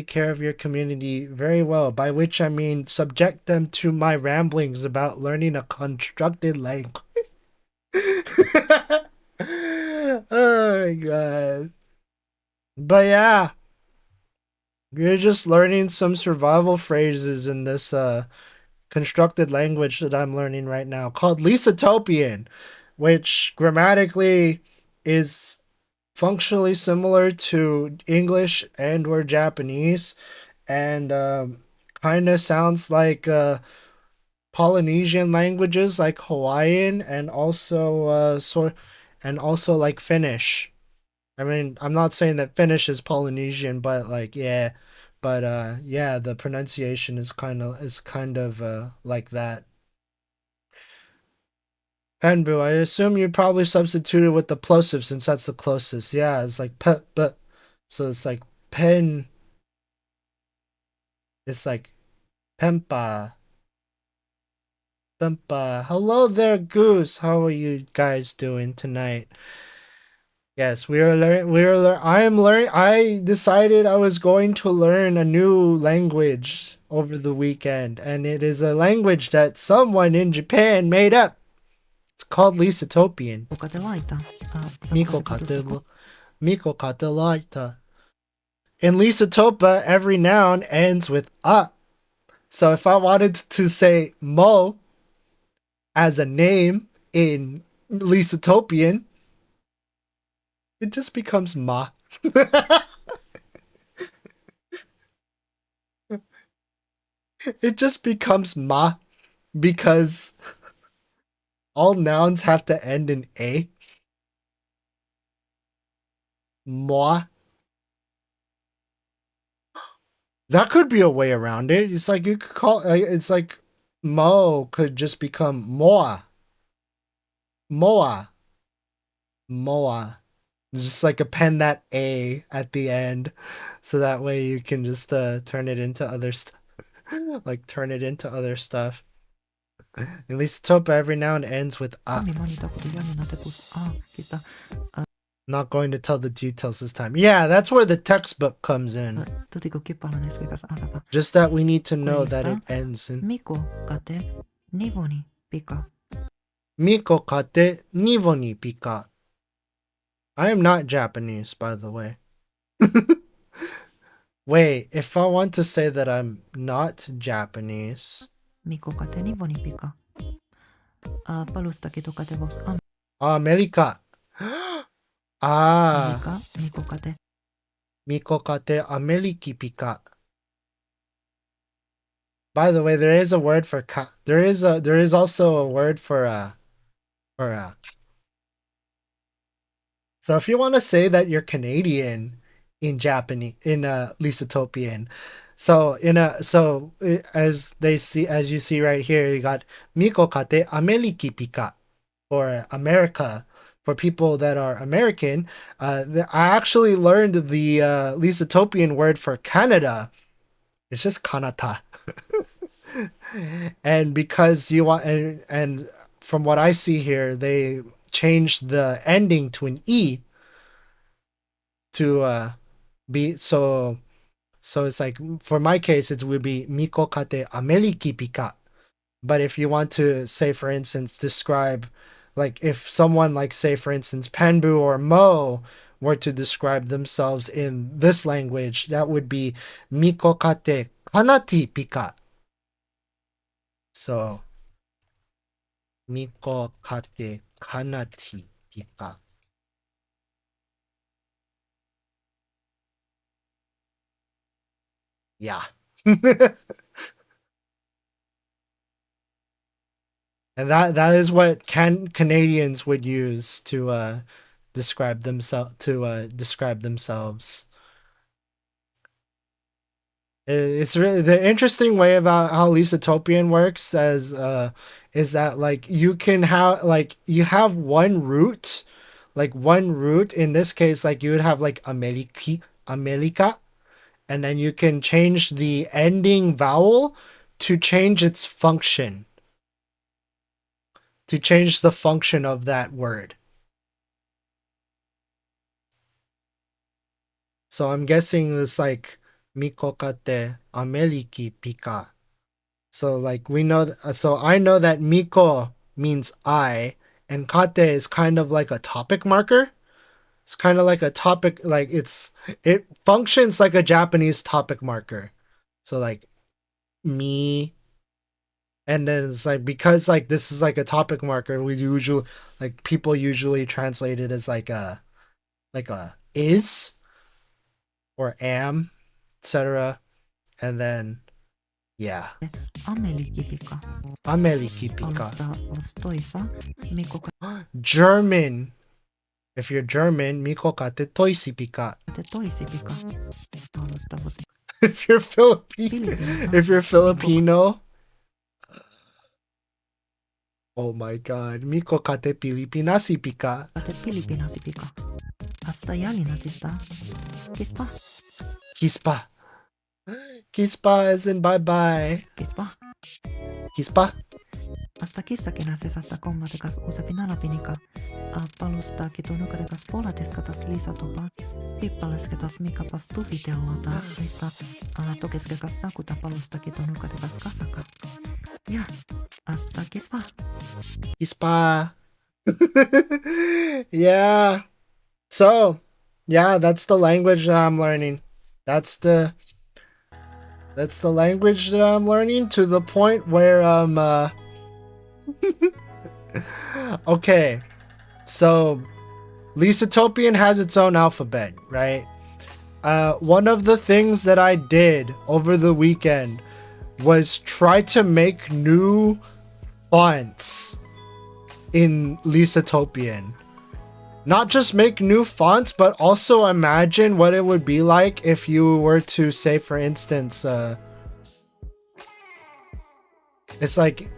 care of your community very well, by which I mean subject them to my ramblings about learning a constructed language. Oh my god. But yeah, you're just learning some survival phrases in this constructed language that I'm learning right now called Lucetopian, which grammatically is functionally similar to English and or Japanese, and kind of sounds like Polynesian languages like Hawaiian, and also like Finnish. I mean, I'm not saying that Finnish is Polynesian, but yeah, but yeah, the pronunciation is kind of like that. Penbu, I assume you probably substituted with the plosive since that's the closest. Yeah, it's like p, but so it's like pen. It's like pempa. Pempa. Hello there, Goose. How are you guys doing tonight? Yes, I decided I was going to learn a new language over the weekend, and it is a language that someone in Japan made up. It's called Lisatopian. 他ではいた。Miko katelaita. In Lisatopa, every noun ends with a. So if I wanted to say Mo as a name in Lisatopian, it just becomes Ma. It just becomes Ma because all nouns have to end in A. Moi. That could be a way around it. It's like you could call it's like Mo could just become Moa. Moa. Moa. Just like append that A at the end so that way you can just turn it into other stuff. Like turn it into other stuff. At least Topa every noun ends with a. Not going to tell the details this time. Yeah, that's where the textbook comes in. Just that we need to know that it ends in Miko kate nivo ni pika. Miko kate nivo ni pika. I am not Japanese, by the way. Wait, if I want to say that I'm not Japanese. Miko kate nivo ni pika. Palusta kito kate vos America. Ah. Miko kate. Miko kate Ameriki pika. By the way, there is a word for there is also a word for So if you want to say that you're Canadian in Japanese in Lisatopian, as you see right here, you got Miko kate Ameriki pika, or America. For people that are American, I actually learned the Lisatopian word for Canada. It's just Kanata. And because you want, and from what I see here, they changed the ending to an E to be, so it's like, for my case, it would be Miko kate Ameriki pika. But if you want to say, for instance, describe, like if someone like, say for instance, Panbu or Mo were to describe themselves in this language, that would be Miko kate kanati pika. So Miko kate kanati pika. Yeah. And that is what Canadians would use to describe themselves. It's really the interesting way about how Lisatopian works is that like you have one root, in this case, like you would have like America, and then you can change the ending vowel to change its function. To change the function of that word. So I'm guessing it's like Miko kate Ameriki pika. So like we know, so I know that Miko means I, and kate is kind of like a topic marker. It's kind of like a topic, like it functions like a Japanese topic marker. So like me. And then it's like, because like this is like a topic marker, people usually translate it as like a is or am, etc. And then yeah. Ameriki pika. German. If you're German, Miko kate toisi pika. If you're Filipino. Oh my god. Miko kate Pilipinasi pika. Hasta ya linatista. Kispa. Kispa. Kispa as in bye bye. Kispa. Kispa. Asta kissakin sesasta kommatekas usepi nalapinika. Palustaa kitunukatikas polatesketas lisätupa. Pippalesketas mikapas tuviteolota. Mistä tukeskekas sakuta palusta kitunukatikas kasaka. Ja, asta kisva. Ispa. Yeah. So, yeah, that's the language that I'm learning. That's the language that I'm learning to the point where okay. So, Lisatopian has its own alphabet, right? One of the things that I did over the weekend was try to make new fonts in Lisatopian. Not just make new fonts, but also imagine what it would be like if you were to say, for instance, it's like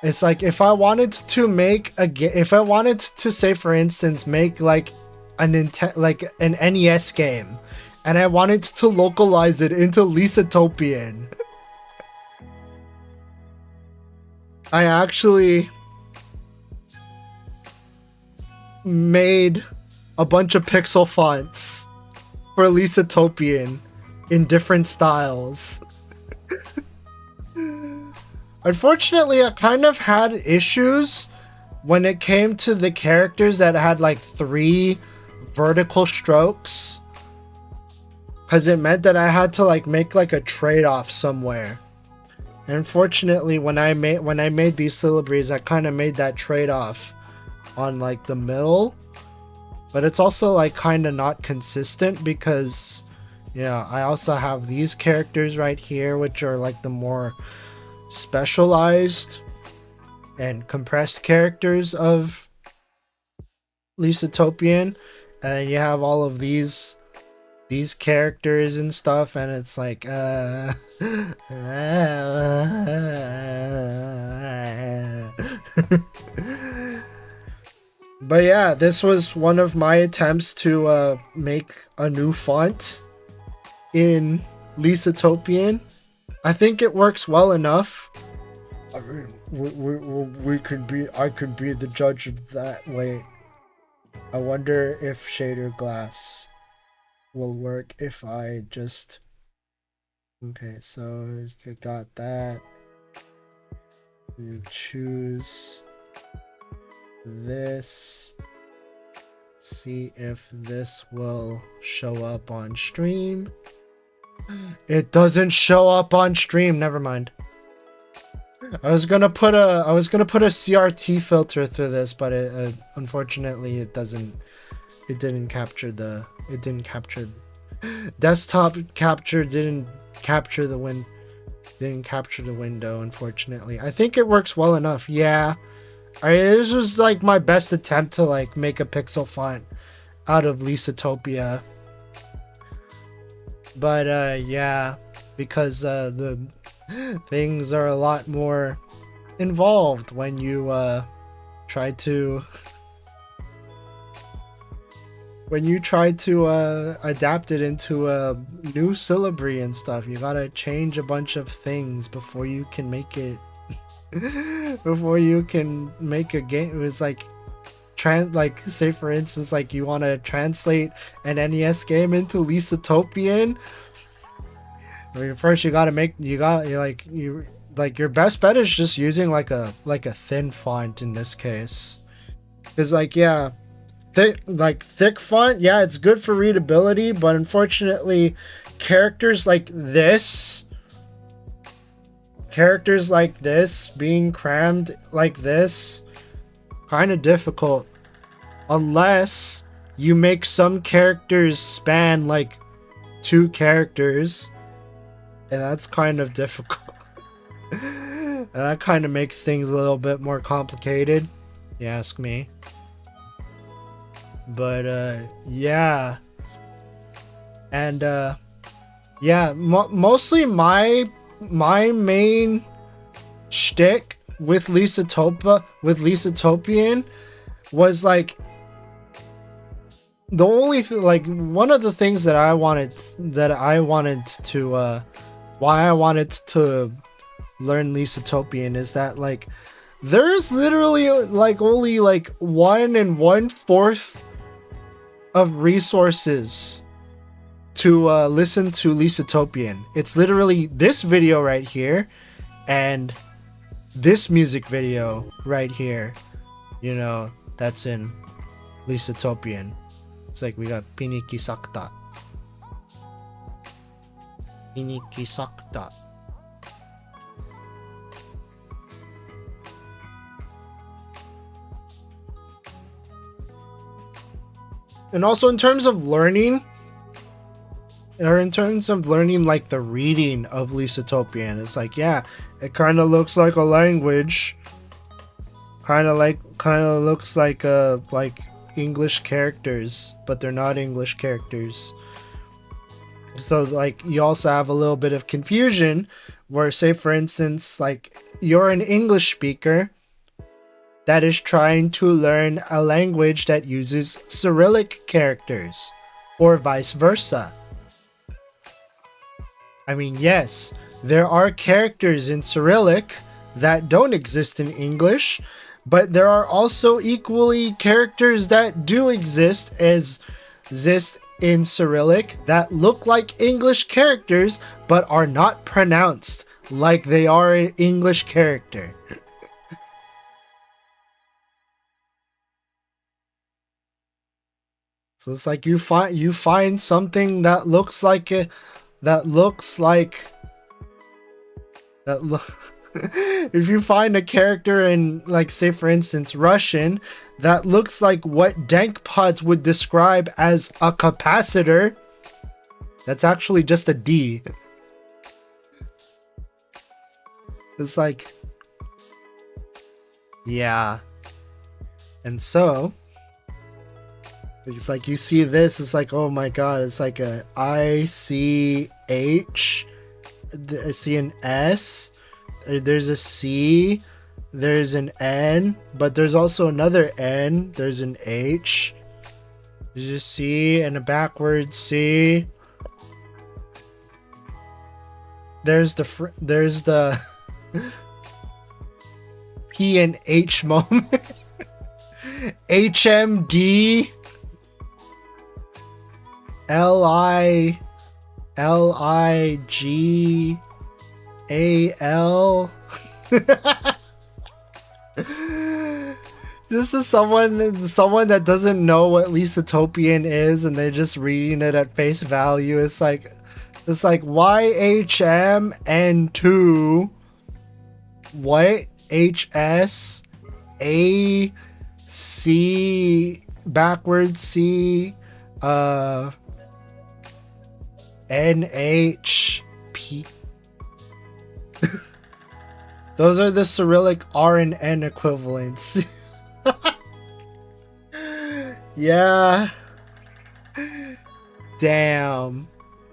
if I wanted to make if I wanted to say, for instance, make like an NES game, and I wanted to localize it into Lisatopian. I actually made a bunch of pixel fonts for Lisatopian in different styles. Unfortunately, I kind of had issues when it came to the characters that had like 3 vertical strokes, because it meant that I had to like make like a trade-off somewhere. And unfortunately, when I made these syllables, I kind of made that trade-off on like the middle, but it's also like kind of not consistent because, you know, I also have these characters right here, which are like the more specialized and compressed characters of Lisatopian, and you have all of these characters and stuff, and it's like but yeah, this was one of my attempts to make a new font in Lisatopian. I think it works well enough. I mean, I could be the judge of that. Wait, I wonder if shader glass will work if I just... Okay, so you got that. You choose this. See if this will show up on stream. It doesn't show up on stream. Never mind. I was gonna put a CRT filter through this, but it unfortunately it didn't capture the desktop capture didn't capture the window, unfortunately. I think it works well enough. Yeah. This was like my best attempt to like make a pixel font out of Lisatopia. But yeah, because the things are a lot more involved when you try to adapt it into a new syllabary and stuff. You gotta change a bunch of things before you can make it before you can make a game. It's like say for instance, like you want to translate an NES game into Lisatopian. I mean, first your best bet is just using like a thin font in this case, because like, yeah, thick font, yeah, it's good for readability, but unfortunately characters like this being crammed like this, kind of difficult unless you make some characters span like 2 characters, and that's kind of difficult. And that kind of makes things a little bit more complicated, you ask me. But yeah, and yeah, mostly my main shtick with Lisatopian was like the only like one of the things why I wanted to learn Lisatopian is that like there's literally like only like 1 1/4 of resources to listen to Lisatopian. It's literally this video right here and this music video right here, you know, that's in Lisatopian. It's like we got Piniki Sakta. Piniki Sakta. And also in terms of learning, or in terms of learning like the reading of Lisatopian, it's like, yeah, it kind of looks like a language, kind of looks like English characters, but they're not English characters. So like you also have a little bit of confusion where, say for instance, like you're an English speaker that is trying to learn a language that uses Cyrillic characters, or vice versa. I mean, yes, there are characters in Cyrillic that don't exist in English, but there are also equally characters that do exist in Cyrillic that look like English characters but are not pronounced like they are an English character. So it's like you find something that looks like if you find a character in, like, say for instance Russian that looks like what Dankpods would describe as a capacitor, that's actually just a D. It's like, yeah. And so it's like you see this, it's like, oh my god, it's like a ICH, I see an S, there's a C, there's an N, but there's also another N, there's an H, there's a C and a backwards C, there's the P and H moment, HMD, LIGAL. This is someone that doesn't know what Lisatopian is and they're just reading it at face value. It's like YHMN2 what HS AC backwards C NHP. Those are the Cyrillic R and N equivalents. Yeah. Damn.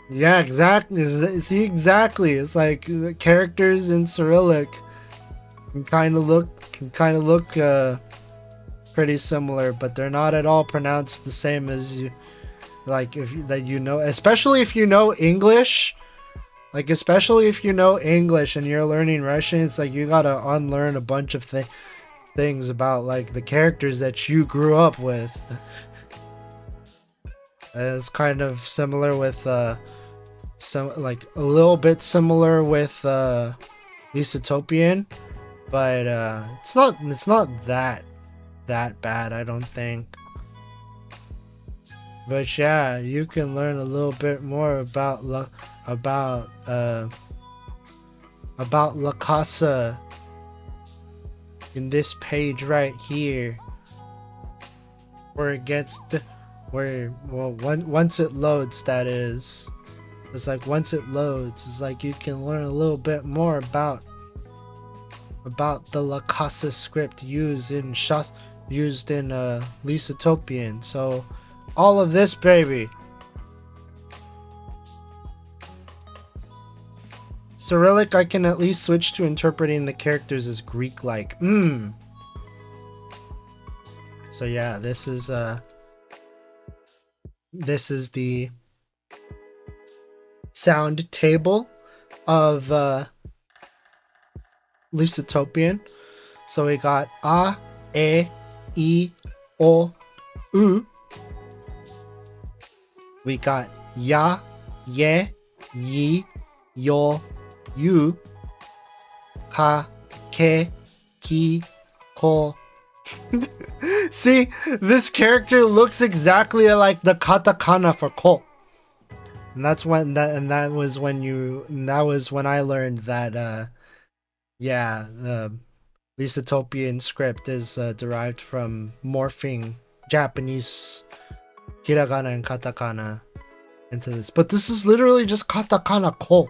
Yeah, exactly. See, exactly. It's like the characters in Cyrillic can kind of look pretty similar, but they're not at all pronounced the same as you. Like especially if you know English, and you're learning Russian, it's like you gotta unlearn a bunch of things about like the characters that you grew up with. It's kind of similar with a little bit similar with Lisatopian, but it's not that bad, I don't think. But yeah, you can learn a little bit more about La Casa in this page right here, where it gets once it loads, that is. It's like once it loads, it's like you can learn a little bit more about the La Casa script used in Lisatopian. So all of this, baby. Cyrillic, I can at least switch to interpreting the characters as Greek-like. So yeah, this is the sound table of Lucitopian. So we got a, e, o, u. We got ya, ye, yi, yo, you. Ka, ke, ki, ko. See, this character looks exactly like the katakana for ko. And that was when I learned that Lucitopian script is derived from morphing Japanese hiragana and katakana into this. But this is literally just katakana ko.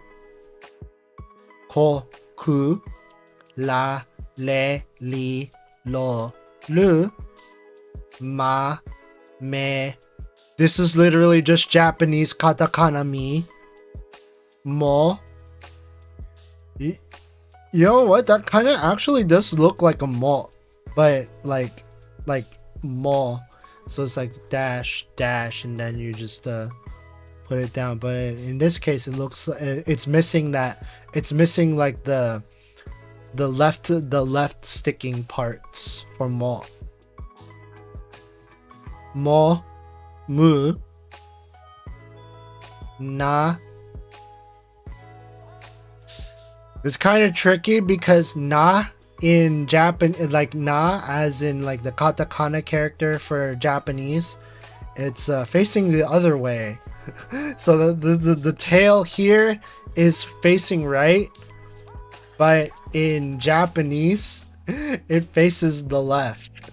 Ko, ku, la, le, li, lo, lu, ma, me. This is literally just Japanese katakana mi, mo. You know what? That kind of actually does look like a mo, but like mo. So it's like dash, dash, and then you just put it down. But in this case, it looks it's missing that. It's missing like the left sticking parts for mo. Mo, mu, na. It's kind of tricky because na in Japan, like na as in like the katakana character for Japanese, it's facing the other way. So the tail here is facing right, but in Japanese it faces the left.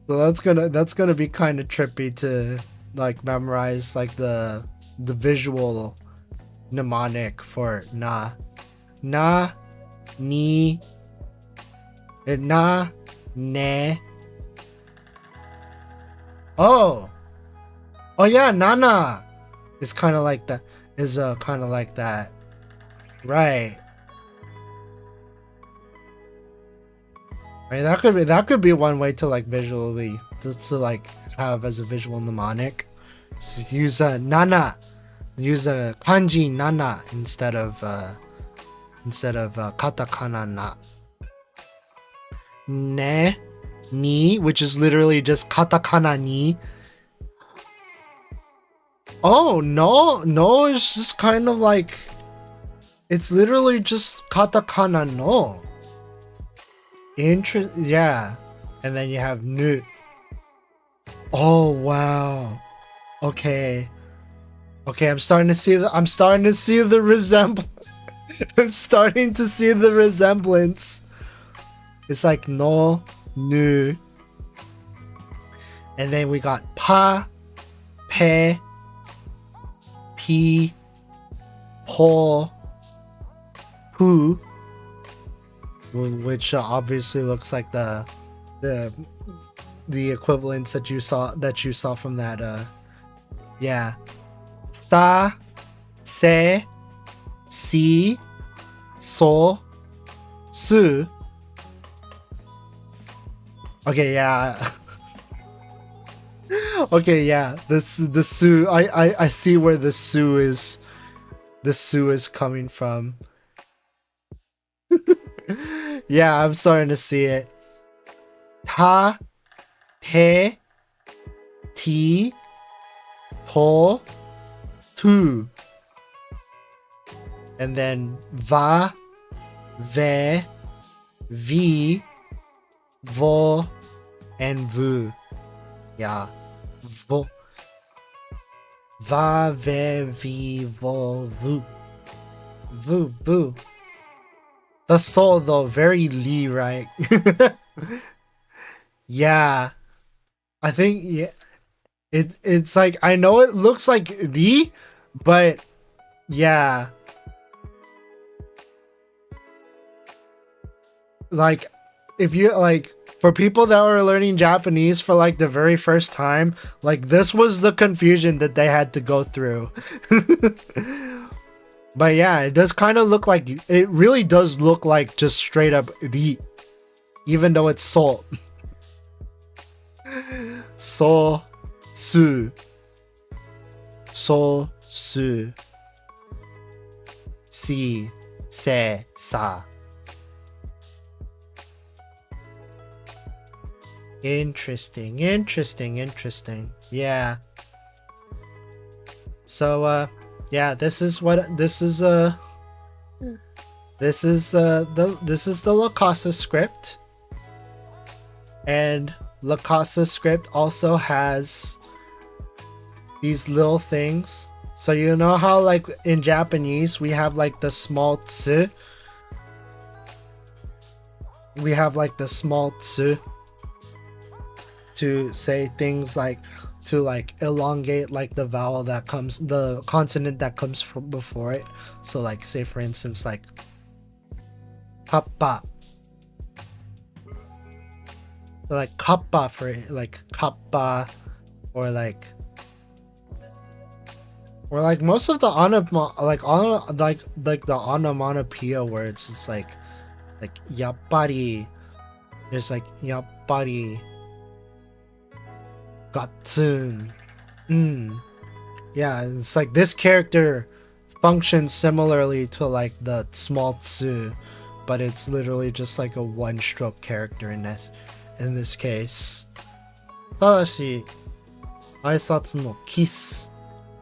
So that's gonna be kind of trippy to like memorize like the visual mnemonic for na, ni, na, ne. Oh yeah, nana is kind of like that. Is kind of like that, right? I mean, that could be one way to like visually to like have as a visual mnemonic. Just use a nana, use a kanji nana instead of katakana na. Ne, ni, which is literally just katakana ni. Oh no, it's just kind of like it's literally just katakana no. Yeah, and then you have nu. Oh wow. Okay, I'm starting to see the resemblance. I'm starting to see the resemblance. It's like no, nu, and then we got pa, pe, pi, po, pu, which obviously looks like the equivalents that you saw from that yeah. Sta, se, si, so, su. Okay, yeah. Okay, yeah. The su. I see where the su is coming from. Yeah, I'm starting to see it. Ta, te, ti, po, tu. And then va, ve, vi, vo, and vu. Yeah. Vo. Va, ve, vi, vo, vu. Vu, vu. The soul though, very Lee, right? Yeah. I think, yeah. It's like, I know it looks like Lee, but yeah. Like, if you like, for people that were learning Japanese for like the very first time, like this was the confusion that they had to go through. But yeah, it does kind of look like, it really does look like just straight up Ri, even though it's so. So, su. So, su. si, se, sa. Interesting. Yeah. So yeah, this is the La Casa script. And La Casa script also has these little things. So you know how like in Japanese we have like the small tsu? We have like the small tsu to say things like, to like elongate like the vowel that comes, the consonant that comes from before it. So like say for instance like kappa, like kappa for like kappa, or like most of the the onomatopoeia words, it's like yappari, there's like yappari, gatsun. Yeah, it's like this character functions similarly to like the small tsu, but it's literally just like a one-stroke character in this case. ただし挨拶のキス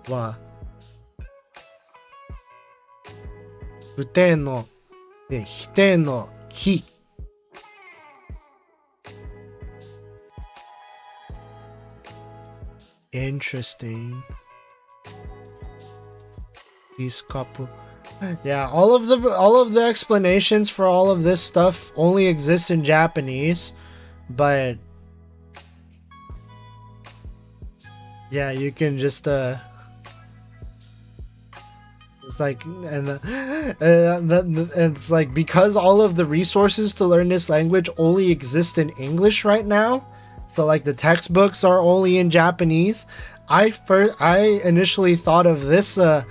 は不定ので否定のき。Interesting. These couple. Yeah, all of the explanations for all of this stuff only exist in Japanese, but yeah, you can just it's like, and it's like, because all of the resources to learn this language only exist in English right now, so like the textbooks are only in Japanese. I initially thought of this of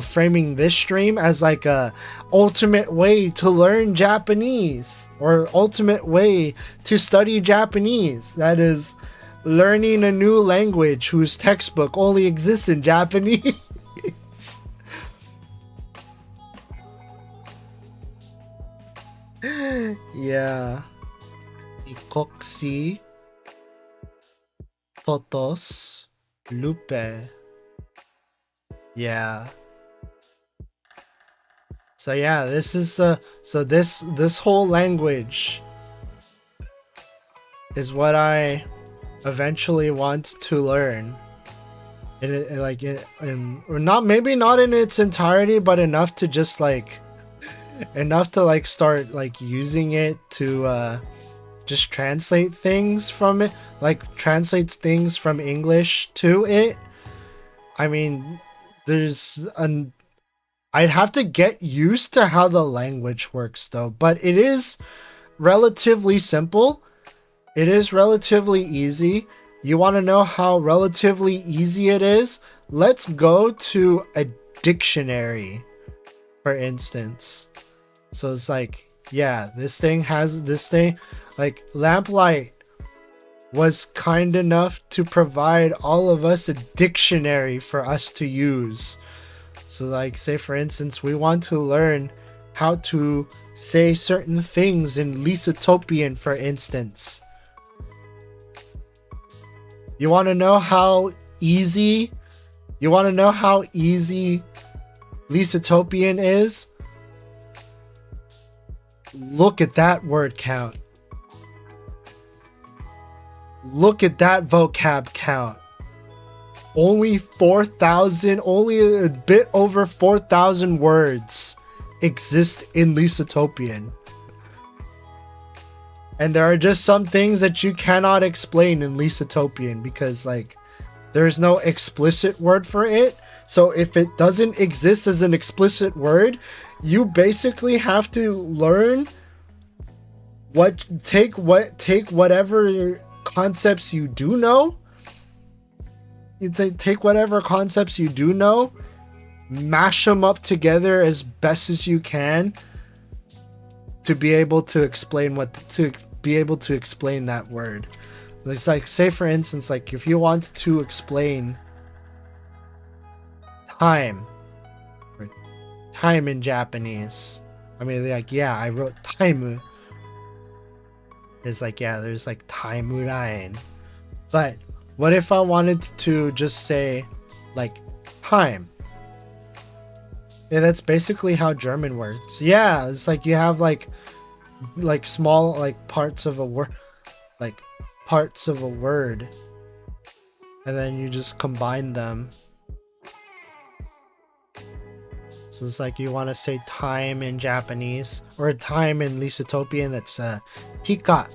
framing this stream as like a ultimate way to learn Japanese, or ultimate way to study Japanese. That is, learning a new language whose textbook only exists in Japanese. Yeah. Ikoksi, Totos, Lupe. Yeah. So yeah, this is so this whole language is what I eventually want to learn, or not, maybe not in its entirety, but enough to just like start like using it to just translate things from it, like translates things from English to it. I mean, I'd have to get used to how the language works though, but it is relatively simple. It is relatively easy. You want to know how relatively easy it is? Let's go to a dictionary, for instance. So it's like, yeah, this thing, like Lamplight was kind enough to provide all of us a dictionary for us to use. So like, say for instance, we want to learn how to say certain things in Lisatopian, for instance. You want to know how easy Lisatopian is? Look at that word count. Look at that vocab count. Only 4,000, only a bit over 4,000 words exist in Lisatopian. And there are just some things that you cannot explain in Lisatopian because like there's no explicit word for it. So if it doesn't exist as an explicit word, you basically have to learn take whatever concepts you do know. You'd say take whatever concepts you do know, mash them up together as best as you can to be able to explain that word. It's like, say for instance, like if you want to explain time, time in Japanese. I mean, like, yeah, I wrote time. It's like, yeah, there's like timeline. But what if I wanted to just say like time? Yeah, that's basically how German works. Yeah, it's like you have like small like parts of a word, like parts of a word, and then you just combine them. So it's like you want to say time in Japanese, or time in Lisatopian, that's tika.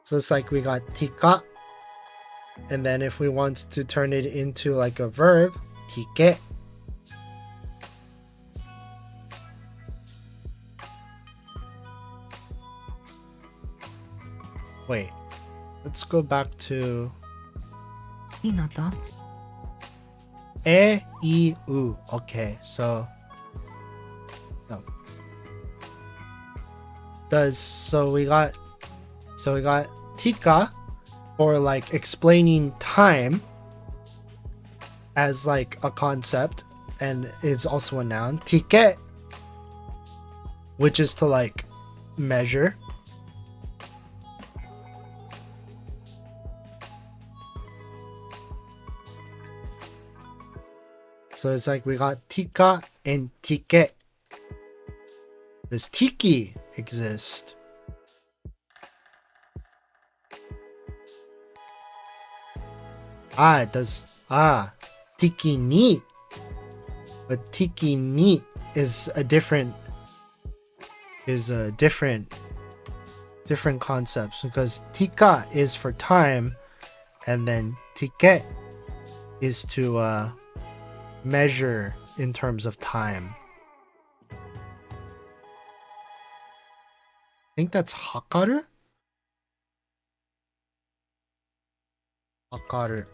So it's like we got tika, and then if we want to turn it into like a verb, tike. Wait, let's go back to ひなた e, I, u. Okay, so no. So we got tika, or like explaining time as like a concept, and it's also a noun. Tike, which is to like measure. So it's like we got tika and tike. Does tiki exist? It does. Tiki ni. But tiki ni is a different concepts, because tika is for time, and then tike is to measure in terms of time. I think that's hakaru? Hakaru.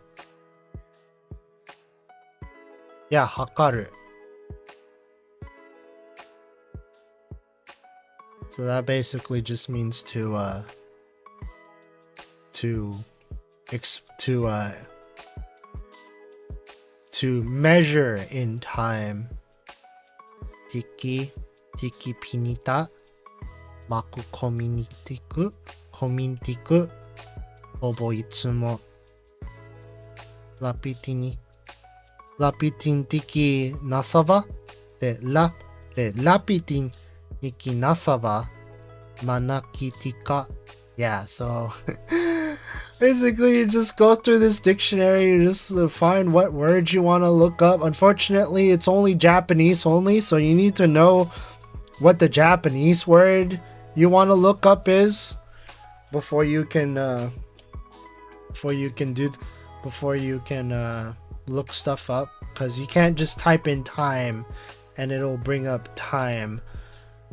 Yeah, hakaru. So that basically just means to measure in time. Tiki pinita maku komintiku hobo itsumo lapitin tiki nasaba de lapitin tiki nasaba manaki tika. Yeah, so basically, you just go through this dictionary, you just find what words you want to look up. Unfortunately, it's only Japanese only, so you need to know what the Japanese word you want to look up is before you can look stuff up, because you can't just type in time and it'll bring up time.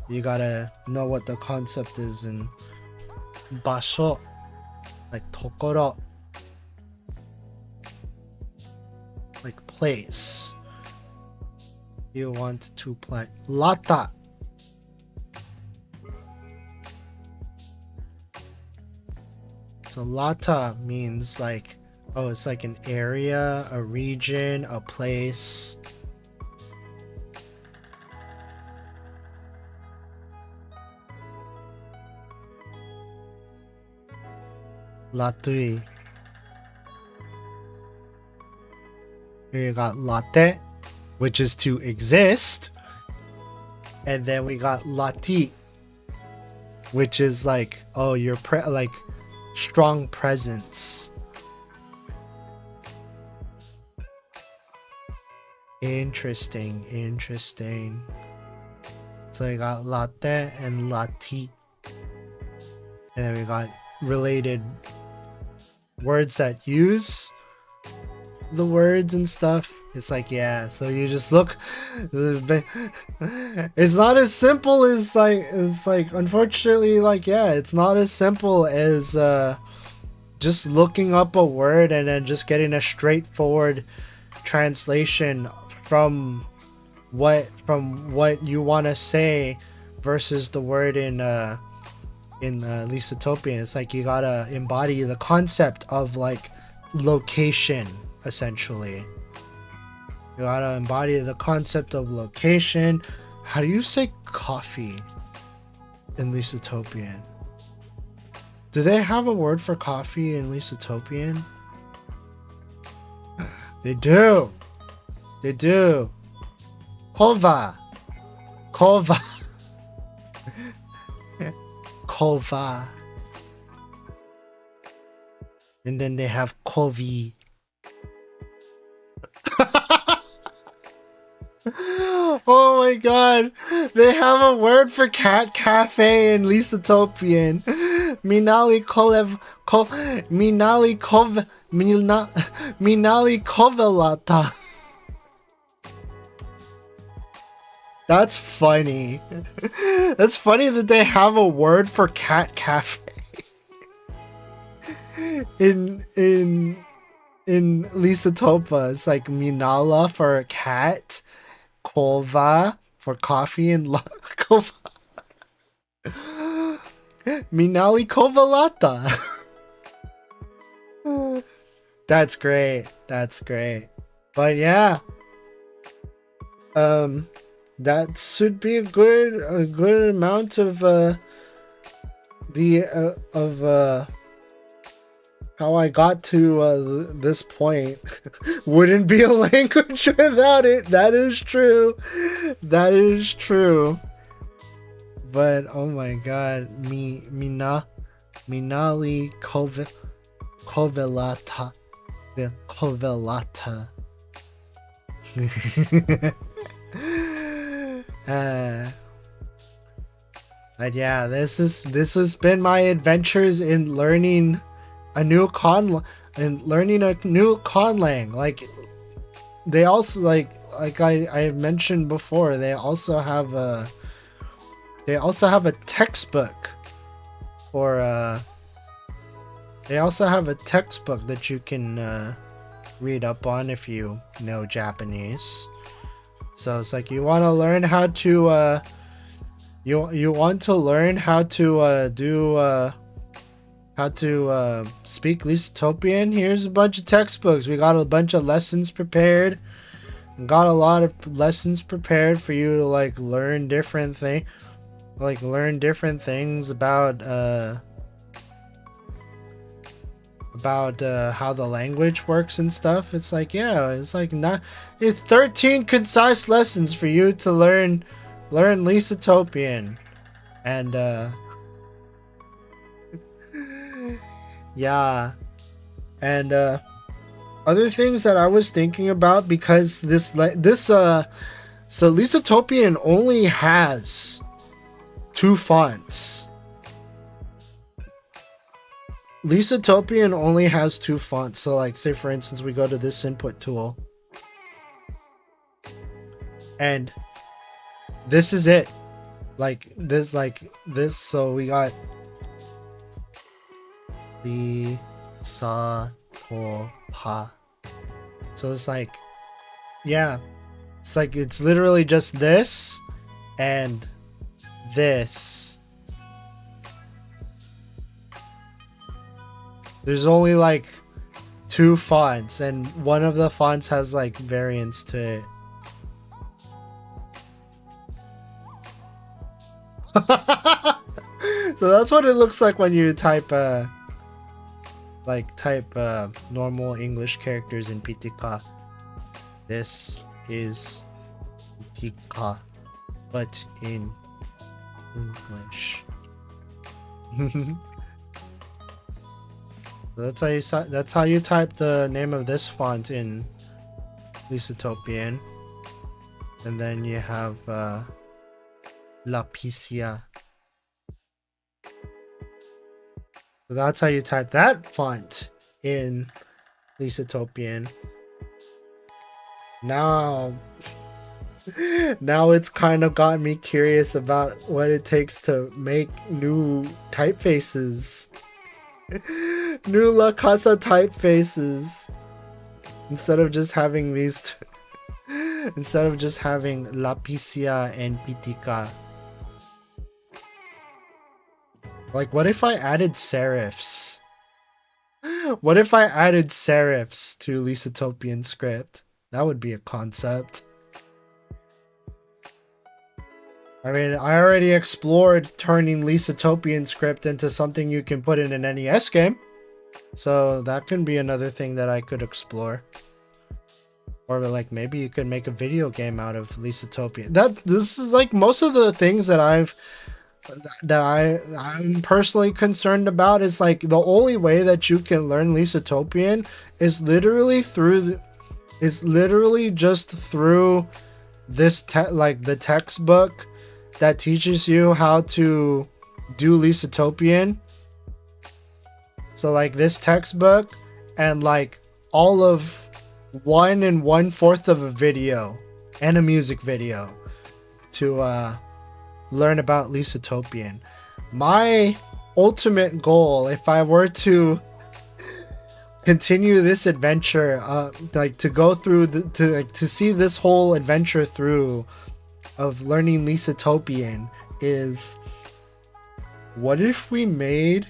You gotta know what the concept is in basho. Like tokoro, like place. You want to play lata. So lata means like, oh, it's like an area, a region, a place. Latui. Here you got latte, which is to exist, and then we got lati, which is like, oh, your like strong presence. Interesting. So we got latte and lati, and then we got related words that use the words and stuff. It's like, yeah, so you just look. It's not as simple as it's like unfortunately, like, yeah, it's not as simple as just looking up a word and then just getting a straightforward translation from what you want to say versus the word in Lisatopian. It's like you gotta embody the concept of like location, essentially. You gotta embody the concept of location. How do you say coffee in Lisatopian? Do they have a word for coffee in Lisatopian? They do. They do. Kova. Kova. Kova. And then they have kovi. Oh my god. They have a word for cat cafe in Lisatopian. Minali kolev Minali kov Minali kovelata. That's funny. That's funny that they have a word for cat cafe in Lisatopa. It's like Minala for cat, Kova for coffee, and Kova. Minali Kovalata. That's great. That's great. But yeah. That should be a good amount of how I got to this point. Wouldn't be a language without it. That is true. That is true. But oh my god, Minali Kovelata. The Kovelata. But yeah, this has been my adventures in learning a new conlang. Like they also like I mentioned before, they also have a textbook for they also have a textbook that you can read up on if you know Japanese. So it's like you want to learn how to you want to learn how to speak Lisatopian. Here's a bunch of textbooks. We got a bunch of lessons prepared. Got a lot of lessons prepared for you to like learn different things about how the language works and stuff. It's like, yeah, it's 13 concise lessons for you to learn Lisatopian. And yeah. And other things that I was thinking about, because so Lisatopian only has 2 fonts. Lisatopian only has 2 fonts. So like, say for instance, we go to this input tool, and this is it. Like this. So we got Li, Sa, To, Pa. So it's like, yeah, it's like, it's literally just this and this. There's only like 2 fonts, and one of the fonts has like variants to it. So that's what it looks like when you type normal English characters in Pitika. This is Pitika, but in English. That's how you type the name of this font in Lisatopian. And then you have Lapicia. So that's how you type that font in Lisatopian. Now it's kind of got me curious about what it takes to make new typefaces. New La Casa typefaces. Instead of just having these instead of just having Lapicia and Pitika. Like, what if I added serifs? What if I added serifs to Lisatopian script? That would be a concept. I mean, I already explored turning Lisatopian script into something you can put in an NES game. So that can be another thing that I could explore. Or like maybe you could make a video game out of Lisatopian. This is like most of the things that I'm personally concerned about is like the only way that you can learn Lisatopian is literally just through this the textbook that teaches you how to do Lisatopian. So like this textbook and like all of 1 1/4 of a video and a music video to learn about Lisatopian. My ultimate goal, if I were to continue this adventure, like to go through to see this whole adventure through of learning Lisatopian, is what if we made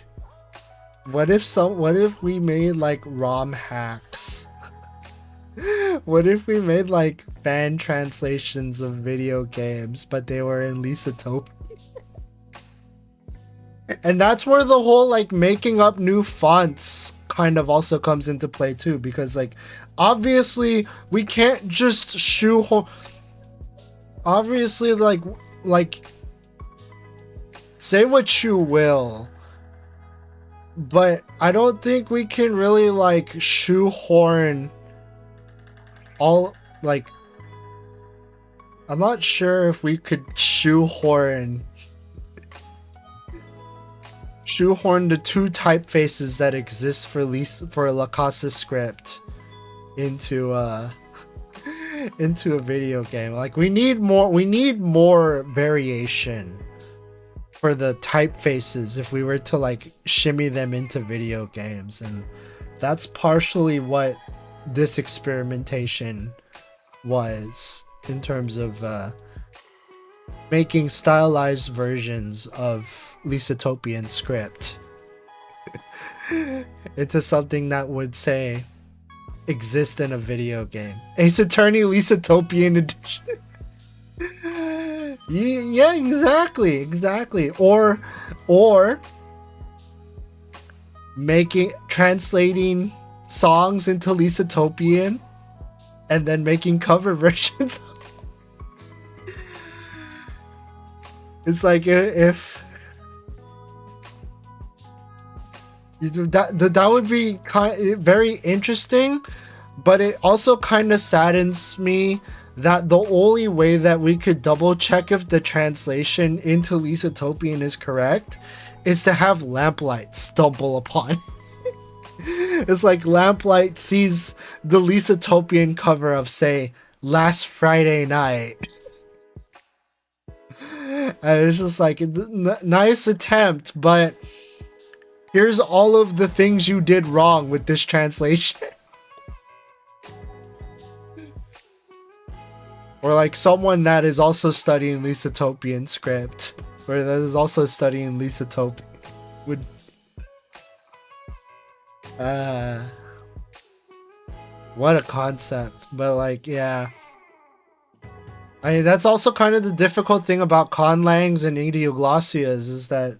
like ROM hacks? What if we made like fan translations of video games, but they were in Lisatopian? And that's where the whole like making up new fonts kind of also comes into play too, because like obviously we can't just shoehorn. Obviously, like say what you will, but I don't think we can really like shoehorn all, like, I'm not sure if we could shoehorn the 2 typefaces that exist for Lacasa script into a video game. Like we need more variation for the typefaces if we were to like shimmy them into video games, and that's partially what this experimentation was in terms of making stylized versions of Lisatopian script into something that would say exist in a video game. Ace Attorney Lisatopian edition. Yeah, exactly. Or translating songs into Lisatopian and then making cover versions. It's like if that would be very interesting, but it also kind of saddens me that the only way that we could double check if the translation into Lisatopian is correct is to have Lamplight stumble upon. It's like Lamplight sees the Lisatopian cover of, say, Last Friday Night. And it's just like, nice attempt, but here's all of the things you did wrong with this translation. Or like someone that is also studying Lisatopian script, or that is also studying Lisatopian would what a concept. But like, yeah, I mean, that's also kind of the difficult thing about conlangs and idioglossias, is that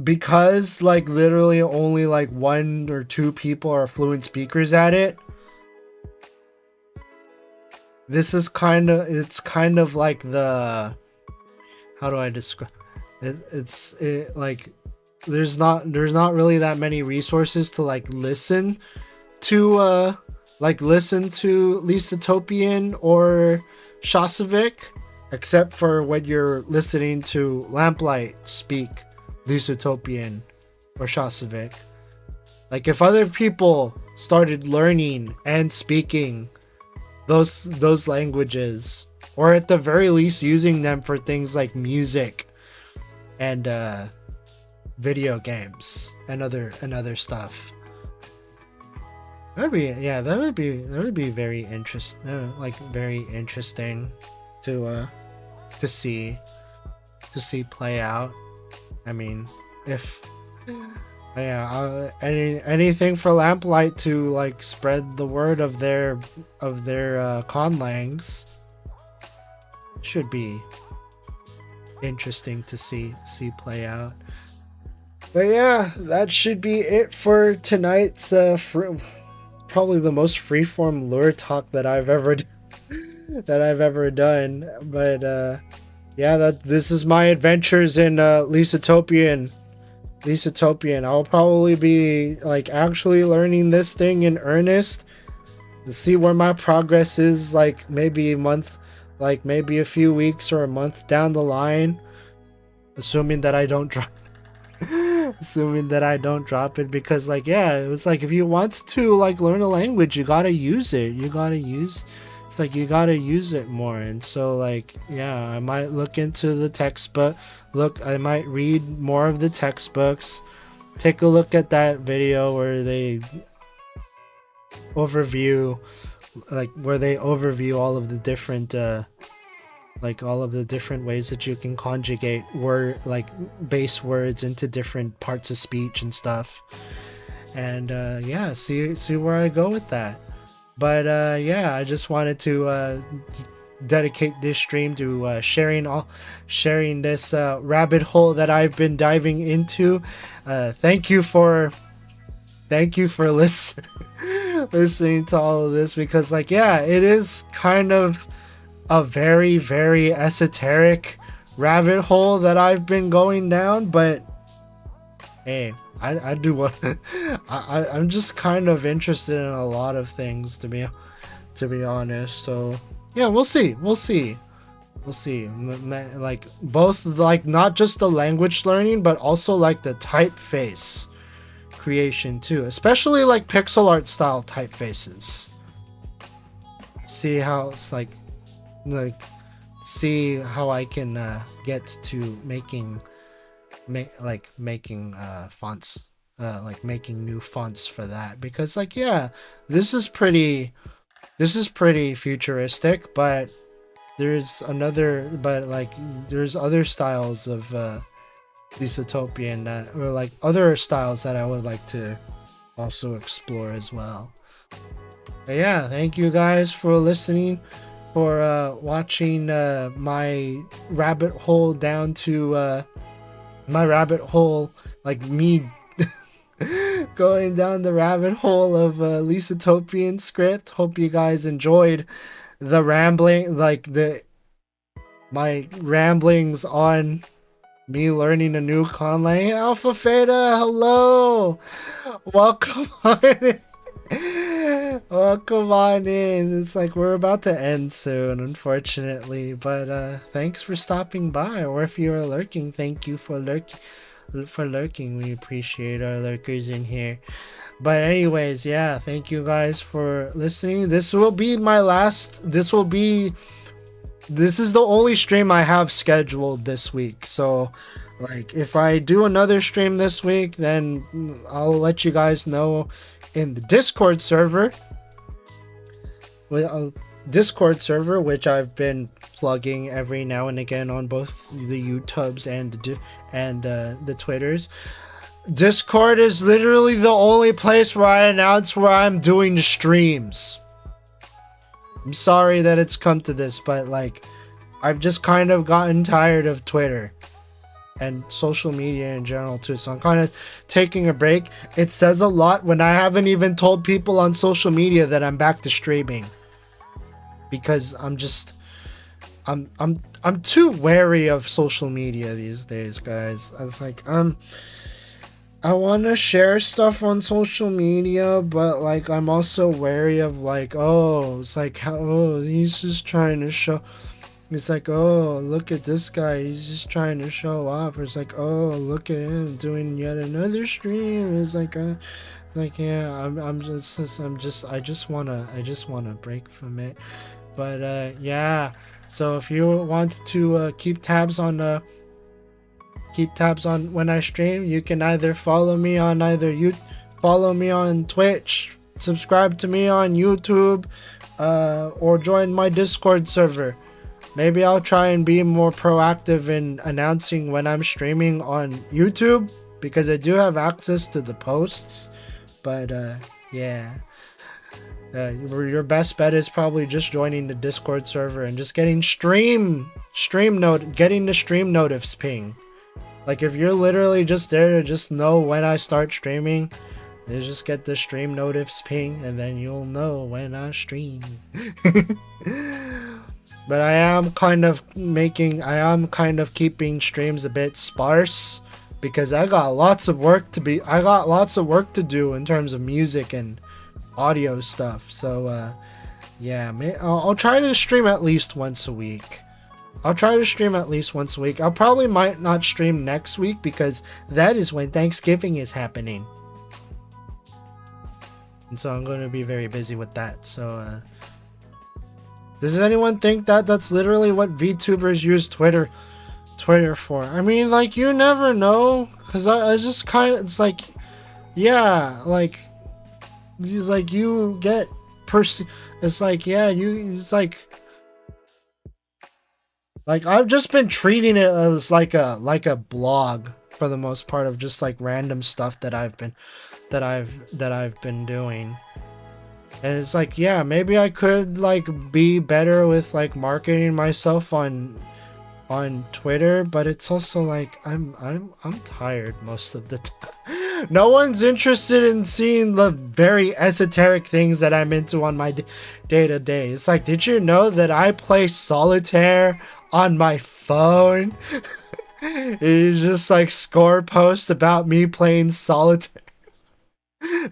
because like literally only like 1 or 2 people are fluent speakers at it, it's kind of like the, how do I describe it? Like there's not really that many resources to like listen to Lisatopian or Shasavik, except for when you're listening to Lamplight speak Lisatopian or Shasavik. Like if other people started learning and speaking those languages, or at the very least using them for things like music and video games and other stuff, that would be very interesting, very interesting to see play out. I mean, if Yeah, anything for Lamplight to like spread the word of their conlangs should be interesting to see play out. But yeah, that should be it for tonight's probably the most freeform lure talk that I've ever done. But yeah, this is my adventures in Lisatopian. I'll probably be like actually learning this thing in earnest to see where my progress is, like maybe a month, like maybe a few weeks or a month down the line, assuming that I don't drop it, because like, yeah, it was like, if you want to like learn a language, you gotta use it. You gotta use it more. And so like, yeah, I might look into the textbook. I might read more of the textbooks, take a look at that video where they overview all of the different ways that you can conjugate base words into different parts of speech and stuff. And yeah, see where I go with that. But yeah, I just wanted to dedicate this stream to sharing this rabbit hole that I've been diving into. Thank you for listening to all of this, because like, yeah, it is kind of a very, very esoteric rabbit hole that I've been going down, but hey, I do what I'm just kind of interested in a lot of things, to be honest. So yeah, we'll see. Like both, like not just the language learning, but also like the typeface creation too, especially like pixel art style typefaces. See how it's like see how I can get to making fonts, like making new fonts for that, because like, yeah, this is pretty futuristic, but there's other styles of Lisatopian or like other styles that I would like to also explore as well. But yeah, thank you guys for listening, for watching my rabbit hole down to my rabbit hole, like me going down the rabbit hole of Lisatopian script. Hope you guys enjoyed the rambling, my ramblings on me learning a new conlang. Alpha Theta, hello, welcome on in. Welcome on in. It's like we're about to end soon, unfortunately, but thanks for stopping by, or if you are lurking, thank you for lurking. We appreciate our lurkers in here. But anyways, yeah, thank you guys for listening. This is the only stream I have scheduled this week, so like if I do another stream this week, then I'll let you guys know in the Discord server, which I've been plugging every now and again on both the YouTubes and the Twitters. Discord is literally the only place where I announce where I'm doing streams. I'm sorry that it's come to this, but like, I've just kind of gotten tired of Twitter and social media in general too, so I'm kind of taking a break. It says a lot when I haven't even told people on social media that I'm back to streaming, because I'm too wary of social media these days, guys. I was like, I want to share stuff on social media, but like I'm also wary of like, oh, it's like, he's just trying to show. It's like, oh, look at this guy, he's just trying to show off. Or it's like, oh, look at him doing yet another stream. It's like, yeah, I just wanna break from it. But yeah, so if you want to keep tabs on when I stream, you can either follow me on Twitch, subscribe to me on YouTube, or join my Discord server. Maybe I'll try and be more proactive in announcing when I'm streaming on YouTube, because I do have access to the posts, but yeah. Your best bet is probably just joining the Discord server and just getting getting the stream notifs ping. Like if you're literally just there to just know when I start streaming, you just get the stream notifs ping and then you'll know when I stream. But I am kind of keeping streams a bit sparse because I got lots of work to do in terms of music and audio stuff. So yeah, I'll try to stream at least once a week. I probably might not stream next week because that is when Thanksgiving is happening, and so I'm going to be very busy with that. So does anyone think that that's literally what VTubers use Twitter for? I mean, like, you never know, because I just kind of, it's like, yeah, like you get it's like, yeah, it's like I've just been treating it as like a blog for the most part of just like random stuff that I've been doing. And it's like, yeah, maybe I could like be better with like marketing myself on Twitter, but it's also like I'm tired most of the time. No one's interested in seeing the very esoteric things that I'm into on my day-to-day. It's like, did you know that I play solitaire on my phone? You just like score post about me playing solitaire.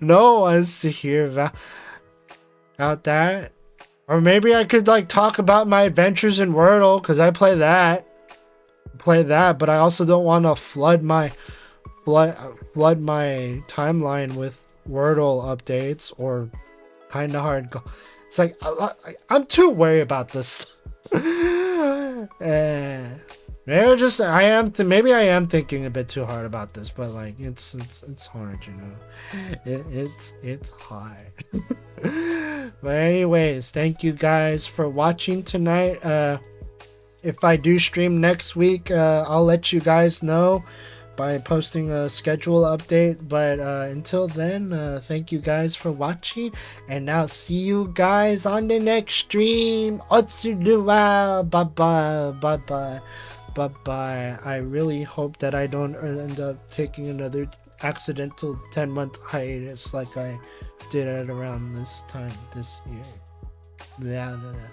No one wants to hear about that. Or maybe I could like talk about my adventures in Wordle, because I play that, but I also don't want to flood my timeline with Wordle updates or kind of hard. It's like I'm too worried about this. Maybe I am thinking a bit too hard about this, but like it's hard, you know. It's hard. But anyways, thank you guys for watching tonight. If I do stream next week, I'll let you guys know by posting a schedule update. But until then, thank you guys for watching, and I'll see you guys on the next stream. Bye bye. I really hope that I don't end up taking another accidental 10-month hiatus like I did at around this time this year. Blah, blah, blah.